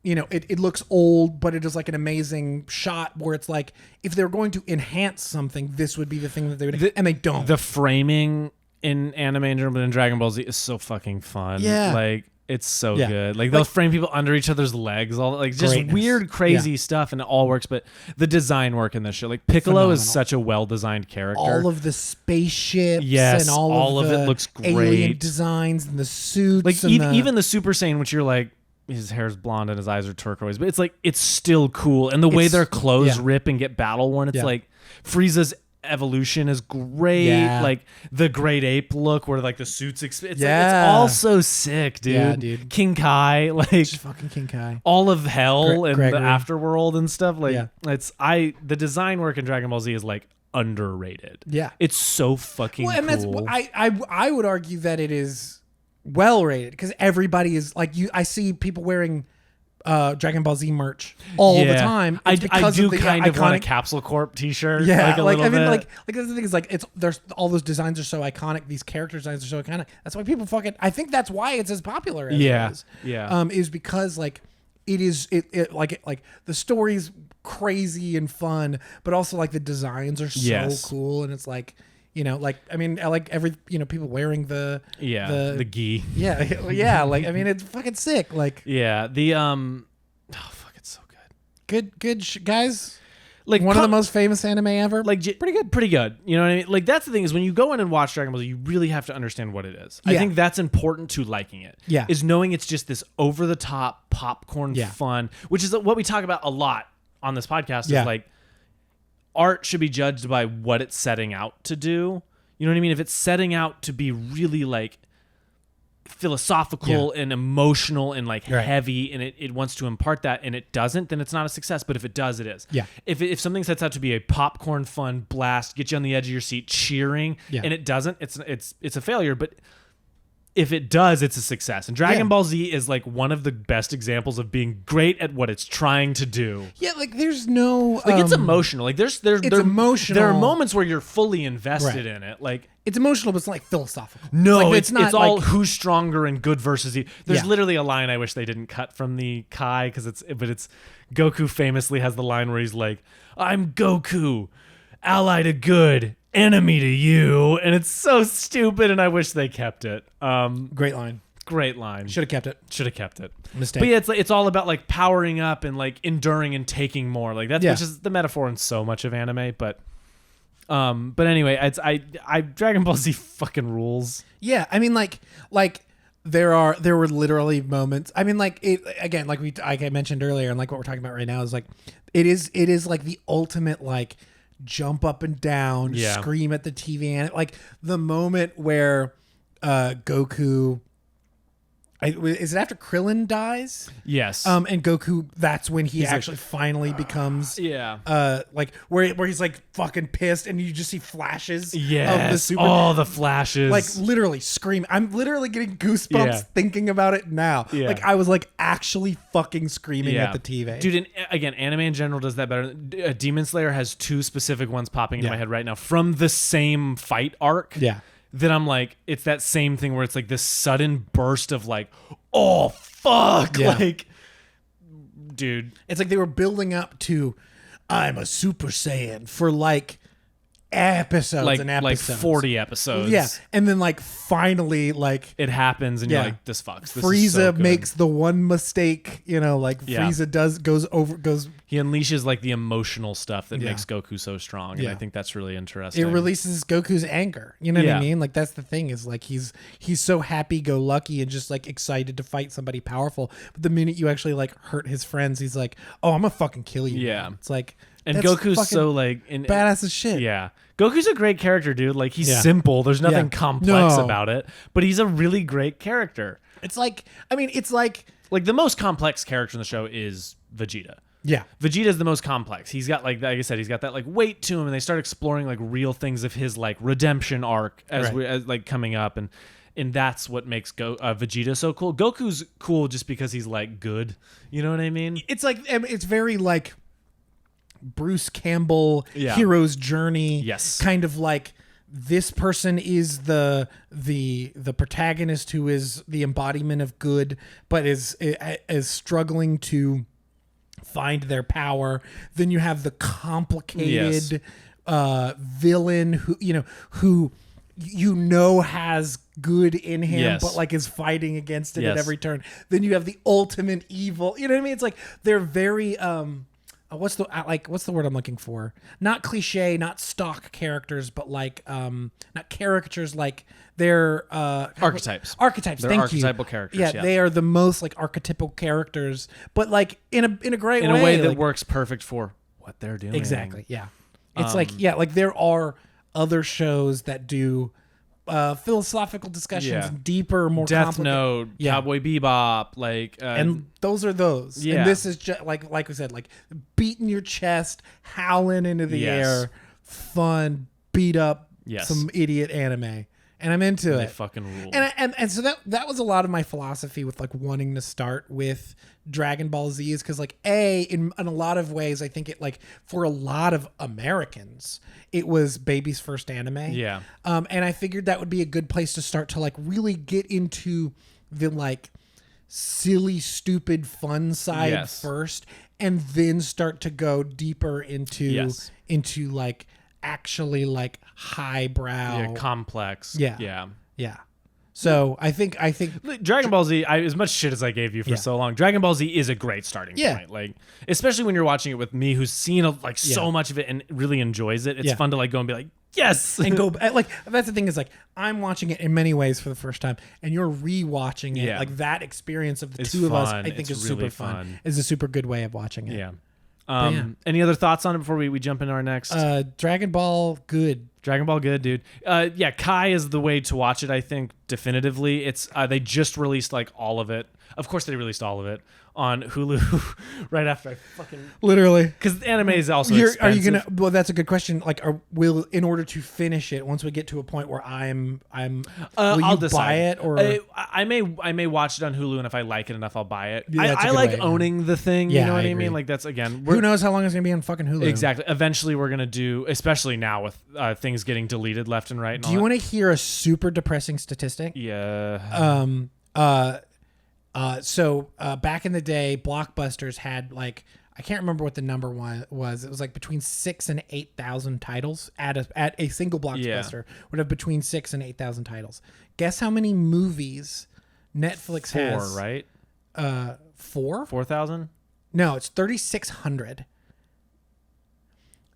B: it looks old, but it is like an amazing shot where it's like, if they're going to enhance something, this would be the thing that they would, and they don't.
A: The framing in anime and in Dragon Ball Z is so fucking fun. Yeah. Like, it's so good. Like, they'll frame people under each other's legs, all like just weird, crazy stuff, and it all works. But the design work in this show, like Piccolo is such a well-designed character.
B: All of the spaceships, and all of
A: it looks great.
B: Alien designs and the suits,
A: like even the Super Saiyan, which you're like, his hair's blonde and his eyes are turquoise, but it's like, it's still cool. And the way their clothes rip and get battle worn, it's like Frieza's evolution is great. Like the great ape look where like the suits it's all so sick, dude.
B: Yeah, dude.
A: King Kai, like
B: just fucking King Kai.
A: All of hell and the afterworld and stuff. Like the design work in Dragon Ball Z is like underrated. Yeah. It's so fucking cool.
B: And I would argue that it is well rated, because everybody is like, I see people wearing Dragon Ball Z merch all the time.
A: I do kind of want a Capsule Corp t-shirt. Yeah, like I mean,
B: like the thing is, like, there's all those designs are so iconic. These character designs are so iconic. That's why people I think that's why it's as popular as it is. Yeah. Is because like it like the story's crazy and fun, but also like the designs are so cool, and it's like, I mean, I like every, people wearing the
A: gi.
B: Yeah. Like, I mean, it's fucking sick. Like,
A: it's so good.
B: guys.
A: Like
B: one of the most famous anime ever.
A: Like pretty good. You know what I mean? Like that's the thing is when you go in and watch Dragon Ball Z, you really have to understand what it is. I think that's important to liking it.
B: Yeah,
A: is knowing it's just this over the top popcorn fun, which is what we talk about a lot on this podcast. Is like art should be judged by what it's setting out to do. You know what I mean? If it's setting out to be really like philosophical and emotional and like heavy and it wants to impart that and it doesn't, then it's not a success. But if it does, it is.
B: Yeah.
A: If something sets out to be a popcorn fun blast, get you on the edge of your seat cheering, and it doesn't, it's a failure. But if it does, it's a success. And Dragon Ball Z is like one of the best examples of being great at what it's trying to do.
B: Yeah, like there's no
A: like it's emotional. Like there's
B: emotional.
A: There are moments where you're fully invested in it. Like
B: it's emotional, but it's not like philosophical.
A: No,
B: like,
A: it's not. It's all who's stronger and good versus evil. There's literally a line I wish they didn't cut from the Kai because it's Goku famously has the line where he's like, "I'm Goku, ally to good, enemy to you," and it's so stupid, and I wish they kept it.
B: Great line.
A: Great line.
B: Should have kept it.
A: Should have kept it.
B: Mistake.
A: But yeah, it's all about like powering up and like enduring and taking more. Like that's which is the metaphor in so much of anime. But anyway, I Dragon Ball Z fucking rules.
B: Yeah, I mean like there were literally moments. I mean like it again like I mentioned earlier and like what we're talking about right now is like it is like the ultimate like jump up and down, scream at the TV, and like the moment where Goku. Is it after Krillin dies?
A: Yes.
B: And Goku, that's when he's actually finally becomes like where he's like fucking pissed and you just see flashes of the super
A: the flashes.
B: Like literally scream. I'm literally getting goosebumps thinking about it now. Yeah. Like I was like actually fucking screaming at the TV.
A: Dude, and again, anime in general does that better. Demon Slayer has two specific ones popping into my head right now from the same fight arc.
B: Yeah.
A: That I'm like, it's that same thing where it's like this sudden burst of like, oh fuck, like, dude,
B: it's like they were building up to, I'm a Super Saiyan for like episodes and episodes,
A: like 40 episodes,
B: and then like finally like
A: it happens and you're like, this fucks. This
B: Frieza
A: is so good.
B: makes the one mistake, like Frieza goes.
A: He unleashes like the emotional stuff that makes Goku so strong, and I think that's really interesting.
B: It releases Goku's anger. You know what I mean? Like that's the thing is like he's so happy-go-lucky and just like excited to fight somebody powerful. But the minute you actually like hurt his friends, he's like, "Oh, I'm gonna fucking kill you."
A: Yeah,
B: man. It's like.
A: And Goku's so like
B: badass as shit.
A: Yeah. Goku's a great character, dude. Like he's simple. There's nothing complex about it, but he's a really great character.
B: It's like
A: the most complex character in the show is Vegeta.
B: Yeah.
A: Vegeta's the most complex. He's got like I said, he's got that like weight to him, and they start exploring like real things of his like redemption arc as like coming up, and that's what makes Vegeta so cool. Goku's cool just because he's like good. You know what I mean?
B: It's like it's very like Bruce Campbell hero's journey.
A: Yes.
B: Kind of like this person is the protagonist who is the embodiment of good, but is struggling to find their power. Then you have the complicated villain who has good in him, but like is fighting against it at every turn. Then you have the ultimate evil. You know what I mean? It's like they're very what's the word I'm looking for? Not cliche, not stock characters, but like not caricatures. Like they're
A: archetypes.
B: Archetypes.
A: They're archetypal characters.
B: Yeah, they are the most like archetypal characters, but like in a great way.
A: In a way that works perfect for what they're doing.
B: Exactly. Yeah. It's like there are other shows that do philosophical discussions, deeper, more
A: Death Note, Cowboy Bebop,
B: and those are those.
A: Yeah.
B: And this is just like we said, like beating your chest, howling into the air, fun, beat up some idiot anime. And I'm into it.
A: They fucking rule.
B: And so that was a lot of my philosophy with like wanting to start with Dragon Ball Z is because like in a lot of ways I think it like for a lot of Americans it was baby's first anime.
A: Yeah.
B: And I figured that would be a good place to start to like really get into the like silly, stupid, fun side first, and then start to go deeper into like actually like highbrow,
A: complex.
B: Yeah. So I think
A: Dragon Ball Z, as much shit as I gave you for so long, Dragon Ball Z is a great starting point. Like, especially when you're watching it with me, who's seen so much of it and really enjoys it. It's fun to like go and be like, yes,
B: and go like that's the thing is like I'm watching it in many ways for the first time, and you're rewatching it. Like that experience of the two of us, I think is really super fun. Is a super good way of watching it.
A: Yeah. Any other thoughts on it before we jump into our next?
B: Dragon Ball, good.
A: Dragon Ball, good, dude. Yeah, Kai is the way to watch it, I think, definitively. It's they just released like all of it. Of course, they released all of it on Hulu right after I fucking
B: literally
A: because anime is also expensive. Are you
B: gonna? Well, that's a good question. Like, will in order to finish it, once we get to a point where will I'll
A: decide.
B: Buy it or
A: I may watch it on Hulu, and if I like it enough, I'll buy it.
B: Yeah,
A: I like owning the thing. You know what I mean? Like that's again.
B: Who knows how long it's gonna be on fucking Hulu?
A: Exactly. Eventually, we're gonna do, especially now with things getting deleted left and right. And
B: do you want to hear a super depressing statistic?
A: Yeah.
B: So back in the day, Blockbusters had like I can't remember what the number was. It was like between 6,000 and 8,000 titles at a single Blockbuster would have between 6,000 and 8,000 titles. Guess how many movies Netflix has?
A: 4, right?
B: 4,000? No, it's 3,600.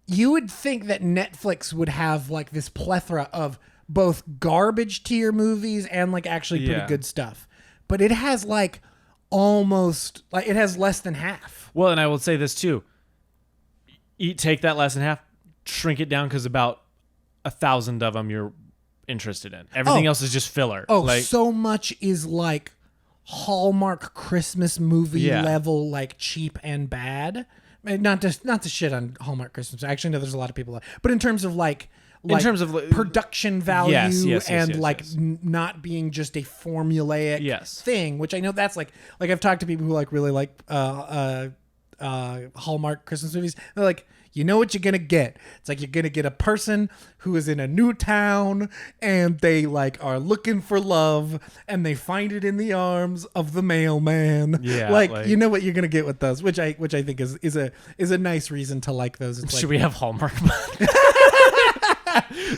B: You would think that Netflix would have like this plethora of both garbage tier movies and like actually pretty good stuff. But it has like almost like it has less than half.
A: Well, and I will say this too. Take that less than half, shrink it down because about 1,000 of them you're interested in. Everything else is just filler.
B: So much is like Hallmark Christmas movie level, like cheap and bad. Not to shit on Hallmark Christmas. Actually, no, there's a lot of people, but in terms of like in terms of production value not being just a formulaic thing, which I know that's like I've talked to people who like really like Hallmark Christmas movies. They're like, you know what you're gonna get? It's like you're gonna get a person who is in a new town and they like are looking for love and they find it in the arms of the mailman.
A: Yeah,
B: like you know what you're gonna get with those, which I think is a nice reason to like those. It's
A: should we have Hallmark?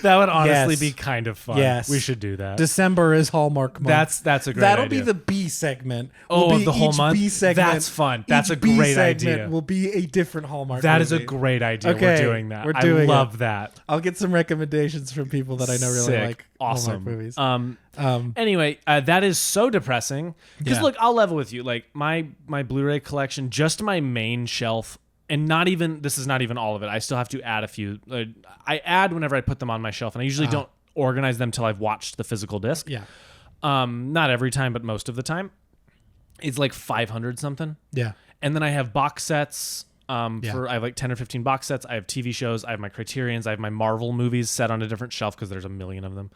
A: That would honestly be kind of fun.
B: Yes.
A: We should do that.
B: December is Hallmark month.
A: That's a great
B: That'll
A: idea.
B: be the B segment.
A: The whole month?
B: B segment,
A: that's fun. That's a
B: B
A: great
B: segment
A: idea.
B: Will be a different Hallmark
A: That
B: movie.
A: is a great idea.
B: Okay,
A: we're doing that.
B: I
A: love that.
B: I'll get some recommendations from people that I know really like
A: awesome
B: Hallmark movies.
A: Anyway, that is so depressing. Because look, I'll level with you. Like my Blu-ray collection, just my main shelf, and this is not even all of it. I still have to add a few. I add whenever I put them on my shelf, and I usually don't organize them till I've watched the physical disc.
B: Yeah.
A: Not every time, but most of the time. It's like 500 something.
B: Yeah.
A: And then I have box sets. I have like 10 or 15 box sets. I have TV shows. I have my Criterions. I have my Marvel movies set on a different shelf because there's a million of them.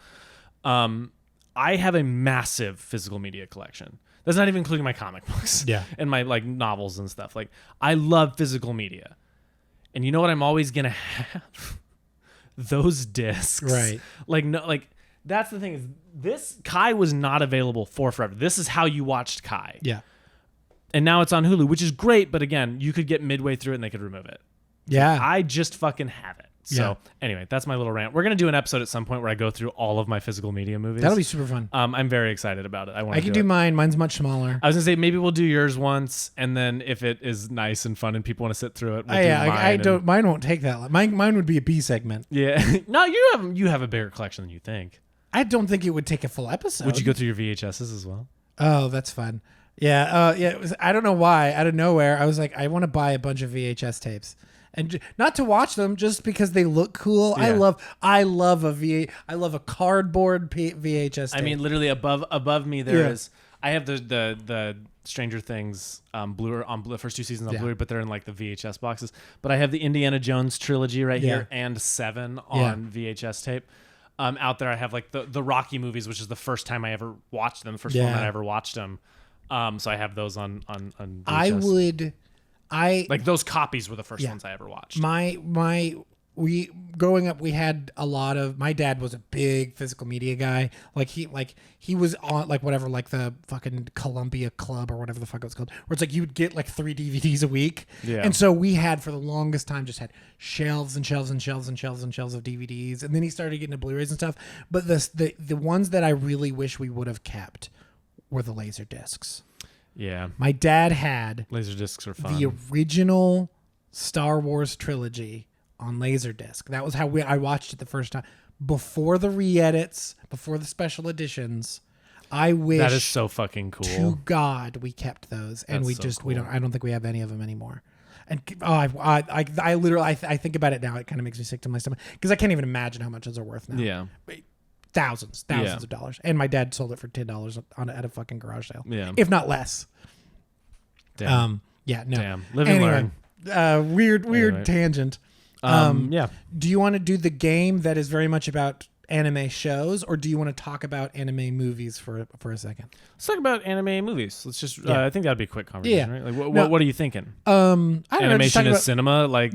A: I have a massive physical media collection. That's not even including my comic books.
B: Yeah.
A: And my like novels and stuff. Like I love physical media. And you know what I'm always gonna have? Those discs.
B: Right.
A: Like that's the thing is this Kai was not available for forever. This is how you watched Kai.
B: Yeah.
A: And now it's on Hulu, which is great, but again, you could get midway through it and they could remove it.
B: Yeah.
A: I just fucking have it. So anyway, that's my little rant. We're going to do an episode at some point where I go through all of my physical media movies.
B: That'll be super fun.
A: I'm very excited about it.
B: I can do mine. Mine's much smaller.
A: I was going to say maybe we'll do yours once, and then if it is nice and fun and people want to sit through it, we'll do mine.
B: I don't. Mine won't take that long. Mine would be a B segment.
A: Yeah. No, you have a bigger collection than you think.
B: I don't think it would take a full episode.
A: Would you go through your VHSs as well?
B: Oh, that's fun. Yeah. I don't know why. Out of nowhere, I was like, I want to buy a bunch of VHS tapes. And not to watch them, just because they look cool. Yeah. I love a cardboard VHS tape.
A: I mean, literally above me there is. I have the Stranger Things Blu-ray on the first 2 seasons on Blu-ray, but they're in like the VHS boxes. But I have the Indiana Jones trilogy right here and 7 on VHS tape. Out there, I have like the Rocky movies, which is the first time I ever watched them, the first one that I ever watched them. So I have those on VHS.
B: Like
A: those copies were the first ones I ever watched.
B: My growing up, we had a lot of, my dad was a big physical media guy. He was on whatever, the fucking Columbia Club or whatever the fuck it was called, where it's you would get 3 DVDs a week.
A: Yeah.
B: And so we had, for the longest time, just had shelves and shelves and shelves and shelves and shelves of DVDs. And then he started getting to Blu-rays and stuff. But the ones that I really wish we would have kept were the laser discs.
A: Yeah.
B: My dad had
A: laser discs are fun.
B: The original Star Wars trilogy on Laserdisc. That was how I watched it the first time. Before the re-edits, before the special editions, I wish
A: that is so fucking cool.
B: To God, we kept those, and we don't. I don't think we have any of them anymore. And I literally think about it now. It kind of makes me sick to my stomach because I can't even imagine how much those are worth now.
A: Yeah,
B: thousands of dollars. And my dad sold it for $10 at a fucking garage sale.
A: Yeah,
B: if not less.
A: Damn.
B: Yeah. No.
A: Damn. Live and learn.
B: Weird tangent.
A: Yeah.
B: Do you want to do the game that is very much about anime shows, or do you want to talk about anime movies for a second?
A: Let's talk about anime movies. Let's just. I think that'd be a quick conversation, right? What are you thinking?
B: I don't
A: Animation
B: know,
A: is cinema,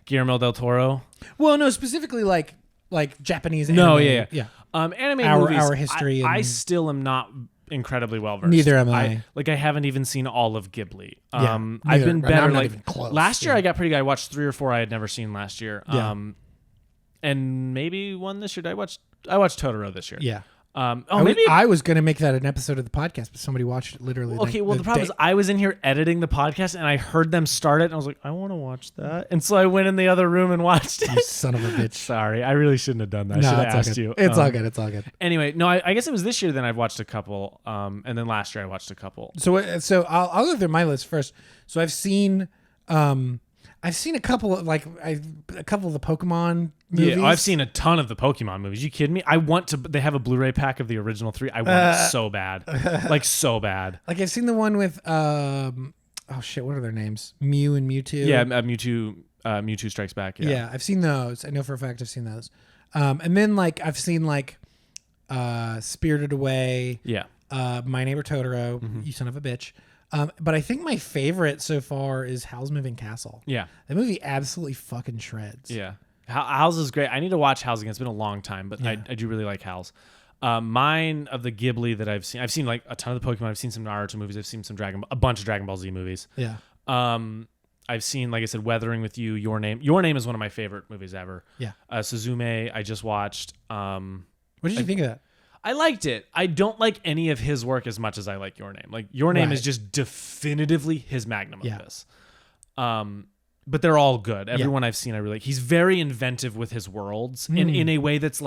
A: Guillermo del Toro.
B: Well, no, specifically like Japanese.
A: No,
B: anime.
A: yeah. Anime movies.
B: Our history.
A: I still am not incredibly well versed.
B: Neither am I.
A: I haven't even seen all of Ghibli.
B: Neither.
A: I've been better.
B: Not even close,
A: last year, I got pretty good. I watched 3 or 4 I had never seen last year.
B: Yeah.
A: And maybe one this year. I watched Totoro this year.
B: Yeah.
A: Maybe
B: I was going to make that an episode of the podcast, but somebody watched it literally.
A: Okay, the problem is I was in here editing the podcast and I heard them start it and I was like, I want to watch that. And so I went in the other room and watched it.
B: You son of a bitch.
A: Sorry, I really shouldn't have done that.
B: No,
A: I should have
B: it's
A: asked you.
B: It's all good. It's all good.
A: Anyway, no, I guess it was this year then I've watched a couple. And then last year I watched a couple.
B: So I'll go through my list first. So I've seen a couple of a couple of the Pokemon movies.
A: Yeah, I've seen a ton of the Pokemon movies. You kidding me? I want to. They have a Blu-ray pack of the original 3. I want it so bad, so bad.
B: I've seen the one with oh shit, what are their names? Mew and Mewtwo.
A: Yeah, Mewtwo Strikes Back.
B: Yeah, I've seen those. I know for a fact I've seen those. And then I've seen Spirited Away.
A: Yeah.
B: My Neighbor Totoro. Mm-hmm. You son of a bitch. But I think my favorite so far is Howl's Moving Castle.
A: Yeah.
B: That movie absolutely fucking shreds.
A: Yeah. Howl's is great. I need to watch Howl's again. It's been a long time, but I do really like Howl's. Mine of the Ghibli that I've seen a ton of the Pokemon. I've seen some Naruto movies. I've seen a bunch of Dragon Ball Z movies.
B: Yeah.
A: I've seen, like I said, Weathering with You, Your Name. Your Name is one of my favorite movies ever.
B: Yeah.
A: Suzume, I just watched.
B: What did you think of that?
A: I liked it. I don't like any of his work as much as I like Your Name. Like Your Name is just definitively his magnum opus. But they're all good. Everyone I've seen, I really like. He's very inventive with his worlds in a way that's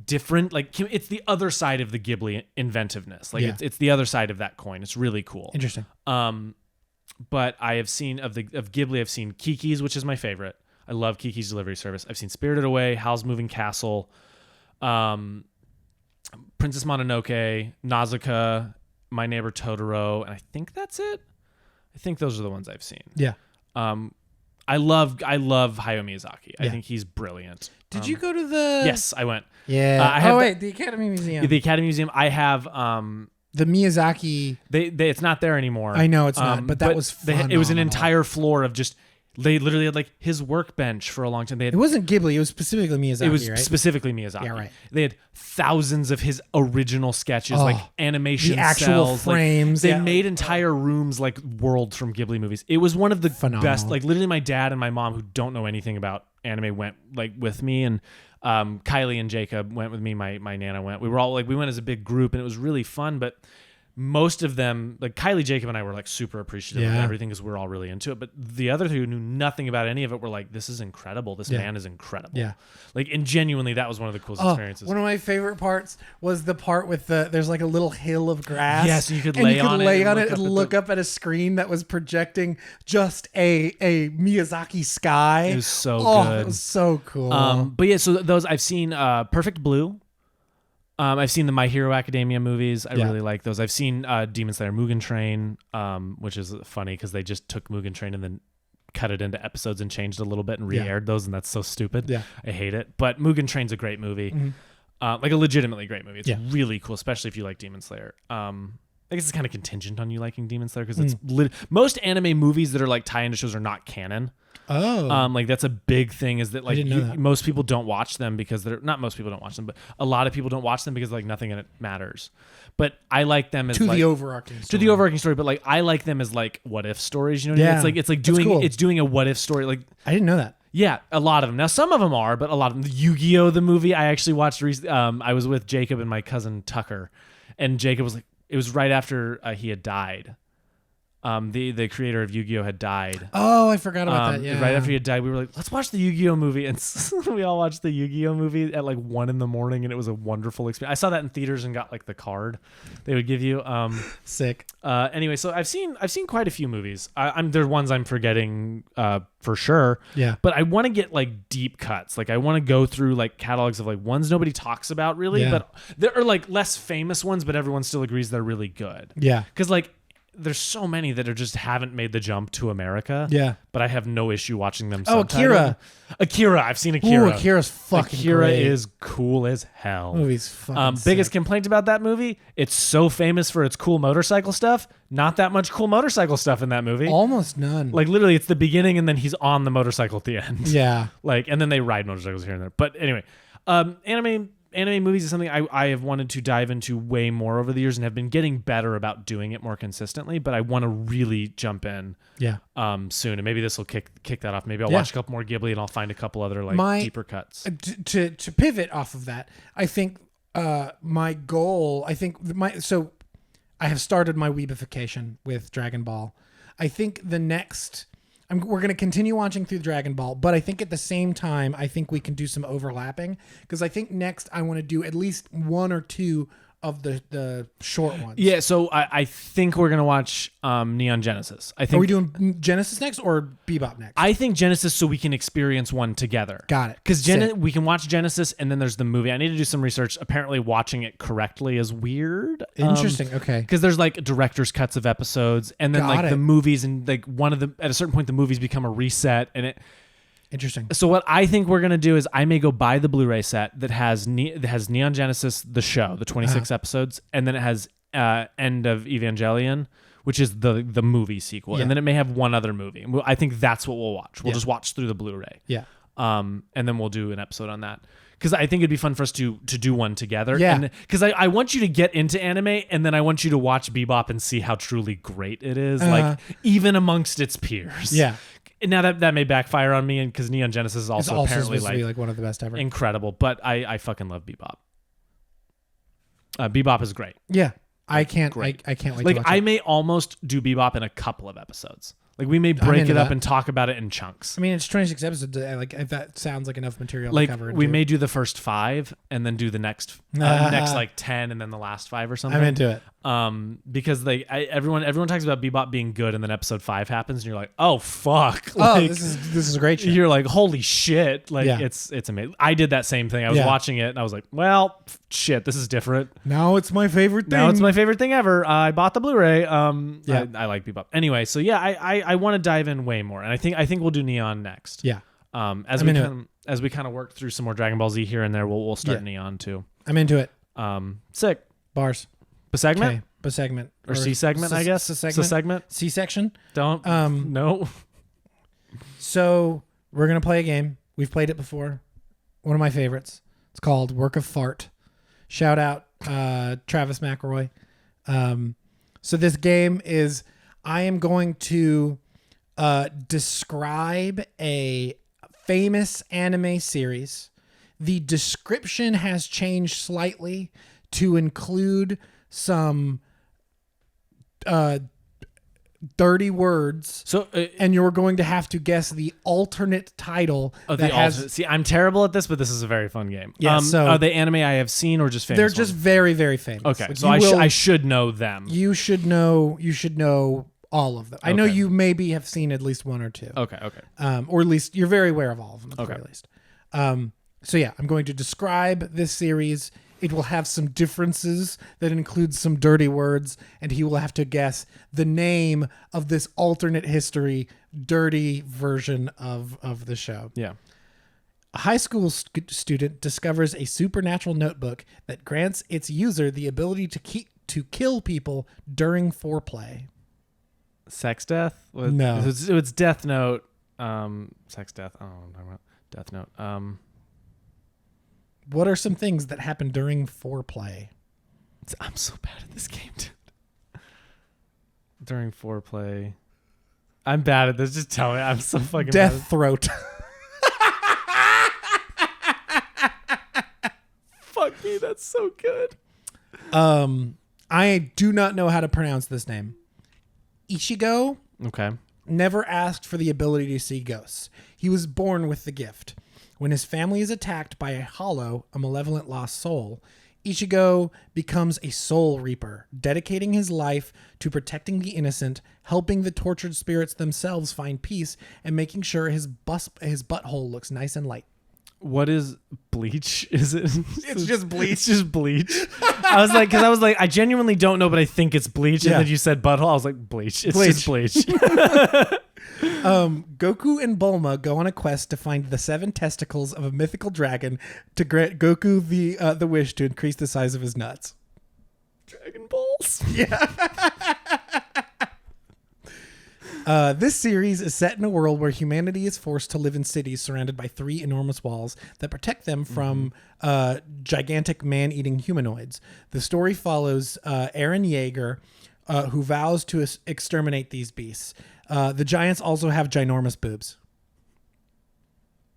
A: different. It's the other side of the Ghibli inventiveness. It's the other side of that coin. It's really cool.
B: Interesting.
A: But I have seen of Ghibli, I've seen Kiki's, which is my favorite. I love Kiki's Delivery Service. I've seen Spirited Away, Howl's Moving Castle, Princess Mononoke, Nausicaa, My Neighbor Totoro, and I think that's it. I think those are the ones I've seen.
B: Yeah.
A: I love Hayao Miyazaki. I think he's brilliant.
B: Did you go to the?
A: Yes, I went.
B: Yeah. The Academy Museum.
A: The Academy Museum. I have
B: the Miyazaki.
A: It's not there anymore.
B: I know it's not, but that was phenomenal.
A: It was an entire floor of just. They literally had his workbench for a long time. It
B: wasn't Ghibli. It was specifically Miyazaki.
A: It was
B: right?
A: specifically Miyazaki.
B: Yeah, right.
A: They had thousands of his original sketches, animation
B: the actual
A: cells,
B: frames.
A: They made entire rooms worlds from Ghibli movies. It was one of the best. Literally, my dad and my mom, who don't know anything about anime, went with me, and Kylie and Jacob went with me. My nana went. We were all we went as a big group, and it was really fun. But most of them, Kylie, Jacob, and I were super appreciative of everything because we're all really into it. But the other two who knew nothing about any of it were this is incredible. This man is incredible.
B: Yeah.
A: And genuinely, that was one of the coolest experiences.
B: One of my favorite parts was the part with there's a little hill of grass.
A: Yes, you could lay on it
B: and look up at a screen that was projecting just a Miyazaki sky.
A: It was so good.
B: It was so cool.
A: But yeah, so those I've seen Perfect Blue. I've seen the My Hero Academia movies. I really like those. I've seen Demon Slayer Mugen Train, which is funny because they just took Mugen Train and then cut it into episodes and changed a little bit and re-aired those, and that's so stupid.
B: Yeah.
A: I hate it. But Mugen Train's a great movie. Mm-hmm. A legitimately great movie. It's really cool, especially if you like Demon Slayer. I guess it's kind of contingent on you liking Demon Slayer because it's most anime movies that are like tie into shows are not canon.
B: Oh,
A: like that's a big thing is that like
B: that.
A: most people don't watch them because they're not most people don't watch them, but a lot of people don't watch them because like nothing in it matters. But I like them as
B: to
A: like,
B: the overarching story.
A: To the overarching story. But like I like them as like what if stories. You know what I mean? It's like doing a what if story. Like
B: I didn't know that.
A: Yeah, a lot of them. Now some of them are, but a lot of them. Yu-Gi-Oh! The movie I actually watched recently. I was with Jacob and my cousin Tucker, and Jacob was like, it was right after he had died. The creator of Yu-Gi-Oh! Had died.
B: Oh, I forgot about that. Yeah.
A: Right after he had died, we were like, let's watch the Yu-Gi-Oh! Movie. And we all watched the Yu-Gi-Oh! Movie at like 1 a.m, and it was a wonderful experience. I saw that in theaters and got like the card they would give you.
B: Sick.
A: Anyway, so I've seen quite a few movies. There's ones I'm forgetting for sure.
B: Yeah.
A: But I want to get like deep cuts. Like I want to go through like catalogs of like ones nobody talks about really, but there are like less famous ones, but everyone still agrees they're really good.
B: Yeah.
A: Because like there's so many that are just haven't made the jump to America.
B: Yeah.
A: But I have no issue watching them.
B: Oh,
A: Akira. I've seen Akira.
B: Ooh, Akira's fucking
A: Akira
B: great.
A: is cool as hell.
B: Movie's fucking
A: biggest
B: sick.
A: complaint about that movie, it's so famous for its cool motorcycle stuff. Not that much cool motorcycle stuff in that movie.
B: Almost none.
A: Like literally it's the beginning and then he's on the motorcycle at the end.
B: Yeah.
A: Like, and then they ride motorcycles here and there. But anyway, anime movies is something I have wanted to dive into way more over the years and have been getting better about doing it more consistently, but I want to really jump in soon. And maybe this will kick that off. Maybe I'll watch a couple more Ghibli and I'll find a couple other deeper cuts.
B: To pivot off of that, I think my goal, so I have started my weebification with Dragon Ball. I think the next we're going to continue watching through Dragon Ball, but I think at the same time, I think we can do some overlapping because I think next I want to do at least 1 or 2 of the short ones.
A: Yeah, so I think we're going to watch Neon Genesis. I think.
B: Are we doing Genesis next or Bebop next?
A: I think Genesis so we can experience one together.
B: Got it.
A: Because we can watch Genesis and then there's the movie. I need to do some research. Apparently watching it correctly is weird.
B: Interesting. Okay.
A: Because there's like director's cuts of episodes and then the movies and like at a certain point the movies become a reset and it.
B: Interesting.
A: So what I think we're gonna do is I may go buy the Blu-ray set that has Neon Genesis the show, the 26 episodes, and then it has End of Evangelion, which is the movie sequel, and then it may have one other movie. I think that's what we'll watch. We'll just watch through the Blu-ray.
B: Yeah.
A: And then we'll do an episode on that because I think it'd be fun for us to do one together.
B: Yeah.
A: Because I want you to get into anime, and then I want you to watch Bebop and see how truly great it is, like even amongst its peers.
B: Yeah.
A: Now that may backfire on me, and because Neon Genesis is also apparently
B: supposed to be like one of the best ever,
A: incredible. But I fucking love Bebop. Bebop is great.
B: Yeah, I can't wait.
A: Like
B: to watch
A: I
B: it.
A: may almost do Bebop in a couple of episodes. Like we may break it up and talk about it in chunks.
B: I mean, it's 26 episodes. Like if that sounds like enough material
A: like
B: to cover.
A: We may do the first 5 and then do the next like 10 and then the last 5 or something.
B: I'm into it.
A: Because everyone talks about Bebop being good and then episode 5 happens and you're like, oh fuck.
B: Like, this is a great shit.
A: You're like, holy shit. Like it's amazing. I did that same thing. I was watching it and I was like, well, shit, this is different.
B: Now it's my favorite thing.
A: Now it's my favorite thing ever. I bought the Blu-ray. I like Bebop. Anyway, so yeah, I want to dive in way more. And I think we'll do Neon next.
B: Yeah.
A: As we kind of work through some more Dragon Ball Z here and there, we'll start Neon too.
B: I'm into it.
A: Sick.
B: Bars.
A: Segment?
B: Okay. Segment.
A: Or C segment, I guess.
B: Segment. C section.
A: Don't. No.
B: So we're gonna play a game. We've played it before. One of my favorites. It's called Work of Fart. Shout out Travis McElroy. So this game is I am going to describe a famous anime series. The description has changed slightly to include some dirty words. So and you're going to have to guess the alternate title
A: See, I'm terrible at this, but this is a very fun game.
B: Yeah, so
A: are they anime I have seen or just famous?
B: They're just very, very famous.
A: Okay, like so I should know them.
B: You should know all of them. I know you maybe have seen at least 1 or 2.
A: Okay.
B: Or at least you're very aware of all of them at the
A: very
B: least. So yeah, I'm going to describe this series. It will have some differences that include some dirty words, and he will have to guess the name of this alternate history, dirty version of the show.
A: Yeah.
B: A high school student discovers a supernatural notebook that grants its user the ability to to kill people during foreplay?
A: Sex death?
B: No.
A: It's Death Note. Sex death. I don't know what I'm talking about. Death Note.
B: What are some things that happen during foreplay?
A: I'm so bad at this game, dude. During foreplay. I'm bad at this. Just tell me. I'm so fucking bad.
B: Death throat.
A: Fuck me. That's so good.
B: I do not know how to pronounce this name. Ichigo.
A: Okay.
B: Never asked for the ability to see ghosts. He was born with the gift. When his family is attacked by a hollow, a malevolent lost soul, Ichigo becomes a soul reaper, dedicating his life to protecting the innocent, helping the tortured spirits themselves find peace, and making sure his butthole looks nice and light.
A: What is bleach? Is it?
B: It's just bleach.
A: It's just bleach. I was like, I genuinely don't know, but I think it's bleach. And then you said butthole. I was like, bleach. It's just bleach.
B: Goku and Bulma go on a quest to find the 7 testicles of a mythical dragon to grant Goku the wish to increase the size of his nuts.
A: Dragon Balls.
B: Yeah. This series is set in a world where humanity is forced to live in cities surrounded by 3 enormous walls that protect them from gigantic man-eating humanoids. The story follows Eren Yeager, who vows to exterminate these beasts. The giants also have ginormous boobs.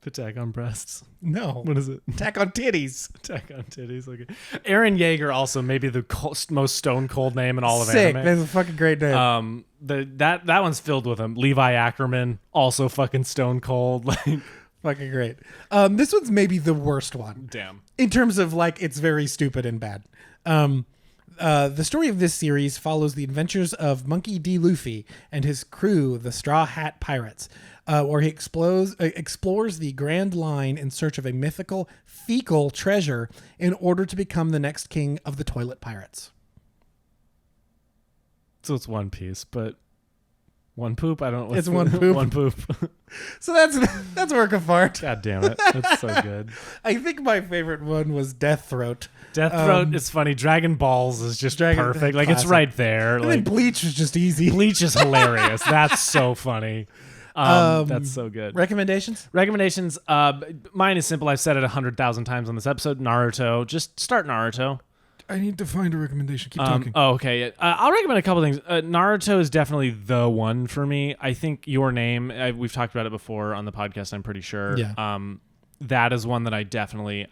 A: Attack on breasts.
B: No.
A: What is it?
B: Attack on titties.
A: Attack on titties. Okay. Eren Yeager also maybe the most stone cold name in all of
B: Sick.
A: anime.
B: That's a fucking great name.
A: That one's filled with them. Levi Ackerman, also fucking stone cold. Like
B: fucking great. This one's maybe the worst one.
A: Damn.
B: In terms of like, it's very stupid and bad. The story of this series follows the adventures of Monkey D. Luffy and his crew, the Straw Hat Pirates, where he explores the Grand Line in search of a mythical fecal treasure in order to become the next king of the Toilet Pirates.
A: So it's One Piece, but one poop? I don't know.
B: It's one poop.
A: One poop.
B: So that's work of art.
A: God damn it. That's so good.
B: I think my favorite one was Death Throat.
A: Death Throat is funny. Dragon Balls is just perfect. Like, it's right there.
B: And
A: like,
B: then Bleach was just easy.
A: Bleach is hilarious. That's so funny. That's so good.
B: Recommendations?
A: Recommendations. Mine is simple. I've said it 100,000 times on this episode. Naruto. Just start Naruto.
B: I need to find a recommendation. Keep talking.
A: Oh, okay. I'll recommend a couple things. Naruto is definitely the one for me. I think Your Name, we've talked about it before on the podcast, I'm pretty sure.
B: Yeah.
A: That is one that I definitely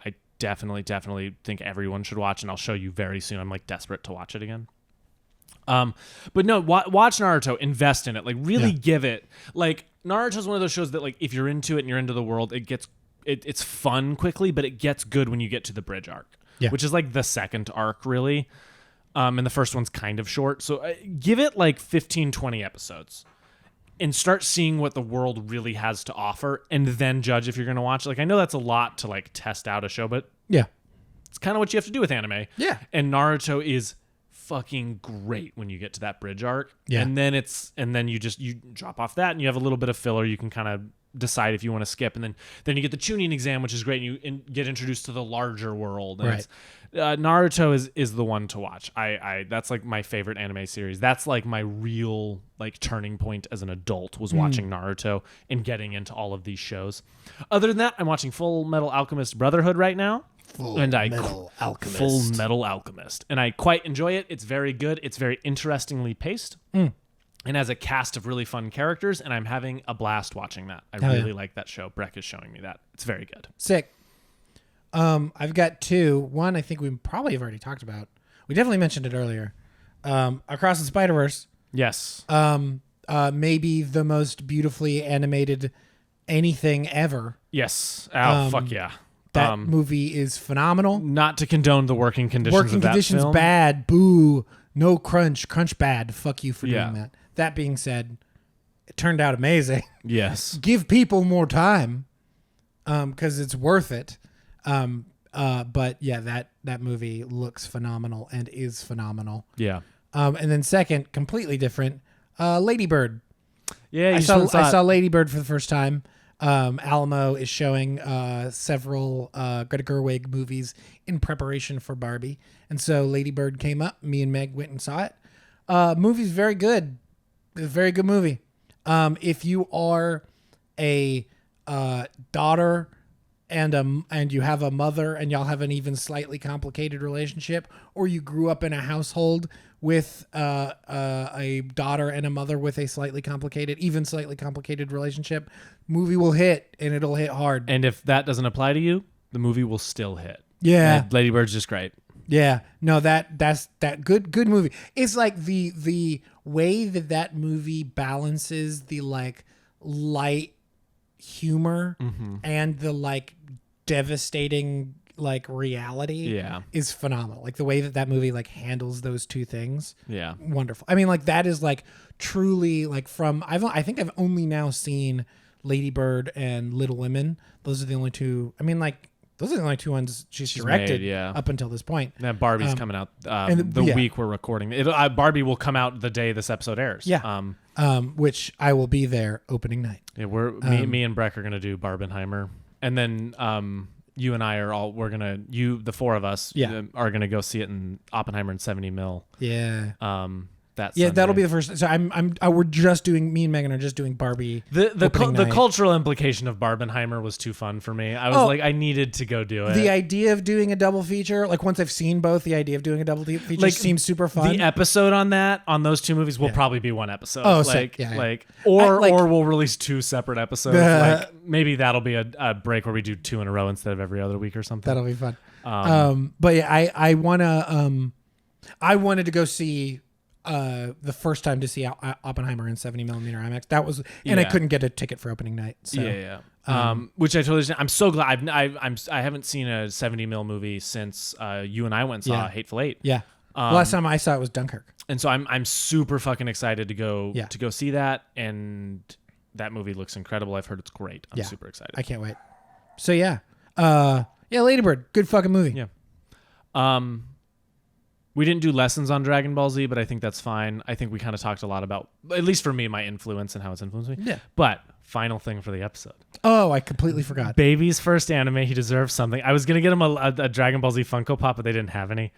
A: think everyone should watch, and I'll show you very soon. I'm like desperate to watch it again. But no, watch Naruto, invest in it, like really give it. Like Naruto's one of those shows that like if you're into it and you're into the world, it's fun quickly, but it gets good when you get to the bridge arc. Yeah. Which is like the second arc, really. And the first one's kind of short. So give it like 15, 20 episodes and start seeing what the world really has to offer and then judge if you're going to watch it. Like, I know that's a lot to like test out a show, but
B: yeah,
A: it's kind of what you have to do with anime.
B: Yeah.
A: And Naruto is fucking great when you get to that bridge arc.
B: Yeah.
A: And then you drop off that and you have a little bit of filler. You can kind of decide if you want to skip, and then you get the Chunin exam, which is great, and you get introduced to the larger world. And
B: right.
A: Naruto is the one to watch. I that's like my favorite anime series. That's like my real like turning point as an adult was watching Naruto and getting into all of these shows. Other than that, I'm watching Full Metal Alchemist Brotherhood right now. Full Metal Alchemist. And I quite enjoy it. It's very good. It's very interestingly paced. And has a cast of really fun characters, and I'm having a blast watching that. I really like that show. Breck is showing me that. It's very good.
B: Sick. I've got 2. One I think we probably have already talked about. We definitely mentioned it earlier. Across the Spider-Verse.
A: Yes.
B: Maybe the most beautifully animated anything ever.
A: Yes. Oh, fuck yeah.
B: That movie is phenomenal.
A: Not to condone the working conditions of that film.
B: Bad. Boo. No crunch. Crunch bad. Fuck you for doing that. That being said, it turned out amazing.
A: Yes.
B: Give people more time because it's worth it. But yeah, that movie looks phenomenal and is phenomenal.
A: Yeah.
B: And then second, completely different, Lady Bird.
A: Yeah,
B: I saw Lady Bird for the first time. Alamo is showing several Greta Gerwig movies in preparation for Barbie. And so Lady Bird came up. Me and Meg went and saw it. Movie's very good. It's a very good movie. If you are a daughter and you have a mother and y'all have an even slightly complicated relationship, or you grew up in a household with a daughter and a mother with a slightly complicated relationship, movie will hit, and it'll hit hard.
A: And if that doesn't apply to you, the movie will still hit.
B: Yeah.
A: And Lady Bird's just great.
B: Yeah. No, that's good movie. It's like the way that movie balances the like light humor and the like devastating like reality is phenomenal. Like the way that movie like handles those two things. Yeah. Wonderful. I mean, like that is like truly like from I think I've only now seen Lady Bird and Little Women. Those are the only two. I mean, like those are the only two ones she's directed up until this point.
A: Yeah, Barbie's coming out the week we're recording. Barbie will come out the day this episode airs.
B: Yeah. Which I will be there opening night.
A: Yeah, me and Breck are gonna do Barbenheimer, and then you and I are the four of us are gonna go see it in Oppenheimer in 70 mil.
B: Yeah.
A: Sunday.
B: That'll be the first. So we're just doing. Me and Megan are just doing Barbie.
A: The cultural implication of Barbenheimer was too fun for me. I was like, I needed to go do it.
B: The idea of doing a double feature, like once I've seen both, the idea of doing a double feature like, seems super fun.
A: The episode on those two movies will probably be one episode.
B: Oh,
A: or we'll release two separate episodes. Like maybe that'll be a break where we do two in a row instead of every other week or something.
B: That'll be fun. But yeah, I wanted to go see. The first time to see Oppenheimer in 70 millimeter IMAX. That was, and I couldn't get a ticket for opening night. So,
A: which I totally understand. I'm so glad. I haven't seen a 70 mil movie since you and I went and saw Hateful Eight.
B: Yeah. Last time I saw it was Dunkirk.
A: And so I'm super fucking excited to go see that. And that movie looks incredible. I've heard it's great. I'm super excited.
B: I can't wait. So yeah. Lady Bird, good fucking movie.
A: Yeah. We didn't do lessons on Dragon Ball Z, but I think that's fine. I think we kind of talked a lot about, at least for me, my influence and how it's influenced me. Yeah. But final thing for the episode.
B: Oh, I completely forgot.
A: Baby's first anime. He deserves something. I was going to get him a Dragon Ball Z Funko Pop, but they didn't have any.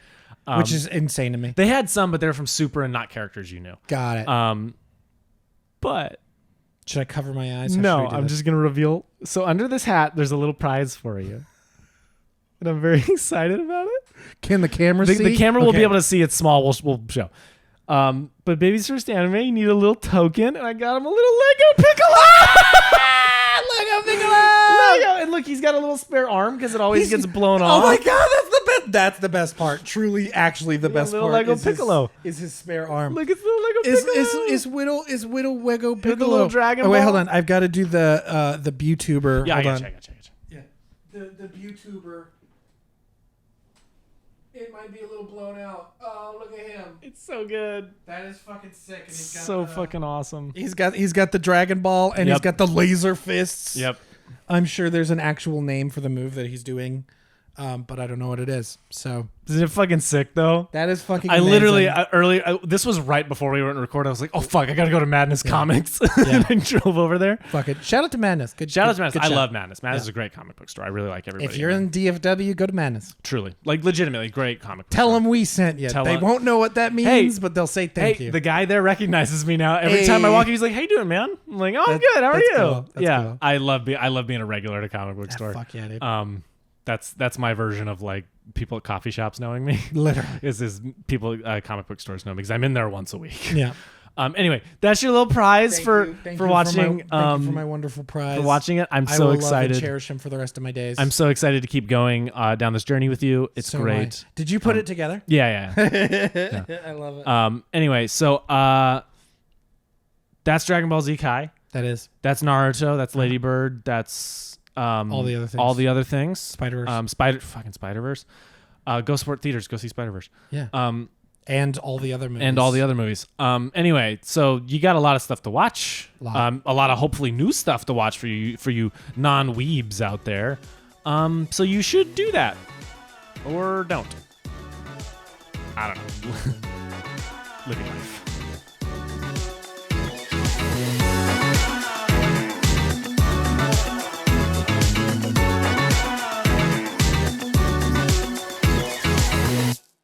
B: Which is insane to me.
A: They had some, but they're from Super and not characters you knew.
B: Got it.
A: But...
B: Should I cover my eyes?
A: No, I'm just going to reveal. So under this hat, there's a little prize for you. And I'm very excited about it.
B: Can the camera see?
A: The camera will be able to see. It's small. We'll show. But Baby's first anime, you need a little token, and I got him a little Lego Piccolo.
B: Lego Piccolo.
A: And look, he's got a little spare arm because it always gets blown off.
B: Oh my god, that's the best. That's the best part. Truly, actually, the best part.
A: Lego Piccolo
B: is his spare arm.
A: Look, it's little Lego Piccolo.
B: Is Whittle Lego Piccolo?
A: The little Dragon Ball.
B: Wait, hold on. I've got to do the YouTuber.
A: Yeah,
B: hold
A: I
B: on.
A: got you.
B: Yeah, the YouTuber. It might be a little blown out. Oh, look at him.
A: It's so good.
B: That is fucking sick. And he's got
A: so fucking awesome.
B: He's got the Dragon Ball and he's got the laser fists.
A: Yep.
B: I'm sure there's an actual name for the move that he's doing, but I don't know what it is. So
A: isn't it fucking sick though?
B: That is fucking.
A: I amazing. Literally this was right before we went to record. I was like, oh fuck, I gotta go to Madness Comics. And I drove over there.
B: Fuck it. Shout out to Madness.
A: Shout out to Madness. I love Madness. Madness is a great comic book store. I really like everybody.
B: If you're in DFW, go to Madness.
A: Truly, like legitimately great comic book.
B: Tell them we sent you. They won't know what that means, but they'll say thank you.
A: The guy there recognizes me now. Every time I walk in, he's like, "How you doing, man?" I'm like, "Oh, I'm good. How are you?"
B: Cool. Cool.
A: I love being a regular at a comic book store.
B: Fuck yeah, dude.
A: That's my version of like people at coffee shops knowing me.
B: Literally,
A: is people at comic book stores know me because I'm in there once a week.
B: Yeah.
A: Anyway, that's your little prize for watching.
B: Thank you for my wonderful prize.
A: For watching it, I'm so excited.
B: I will love and cherish him for the rest of my days.
A: I'm so excited to keep going down this journey with you. It's so great.
B: Did you put it together?
A: Yeah.
B: I love it.
A: Anyway, so that's Dragon Ball Z Kai.
B: That's
A: Naruto. That's Lady Bird. That's
B: all the other things.
A: Spider-Verse. Spider-Verse. Go support theaters. Go see Spider-Verse.
B: Yeah. And all the other movies.
A: Anyway, so you got a lot of stuff to watch. A lot of hopefully new stuff to watch for you non-weebs out there. So you should do that. Or don't. I don't know. Living life.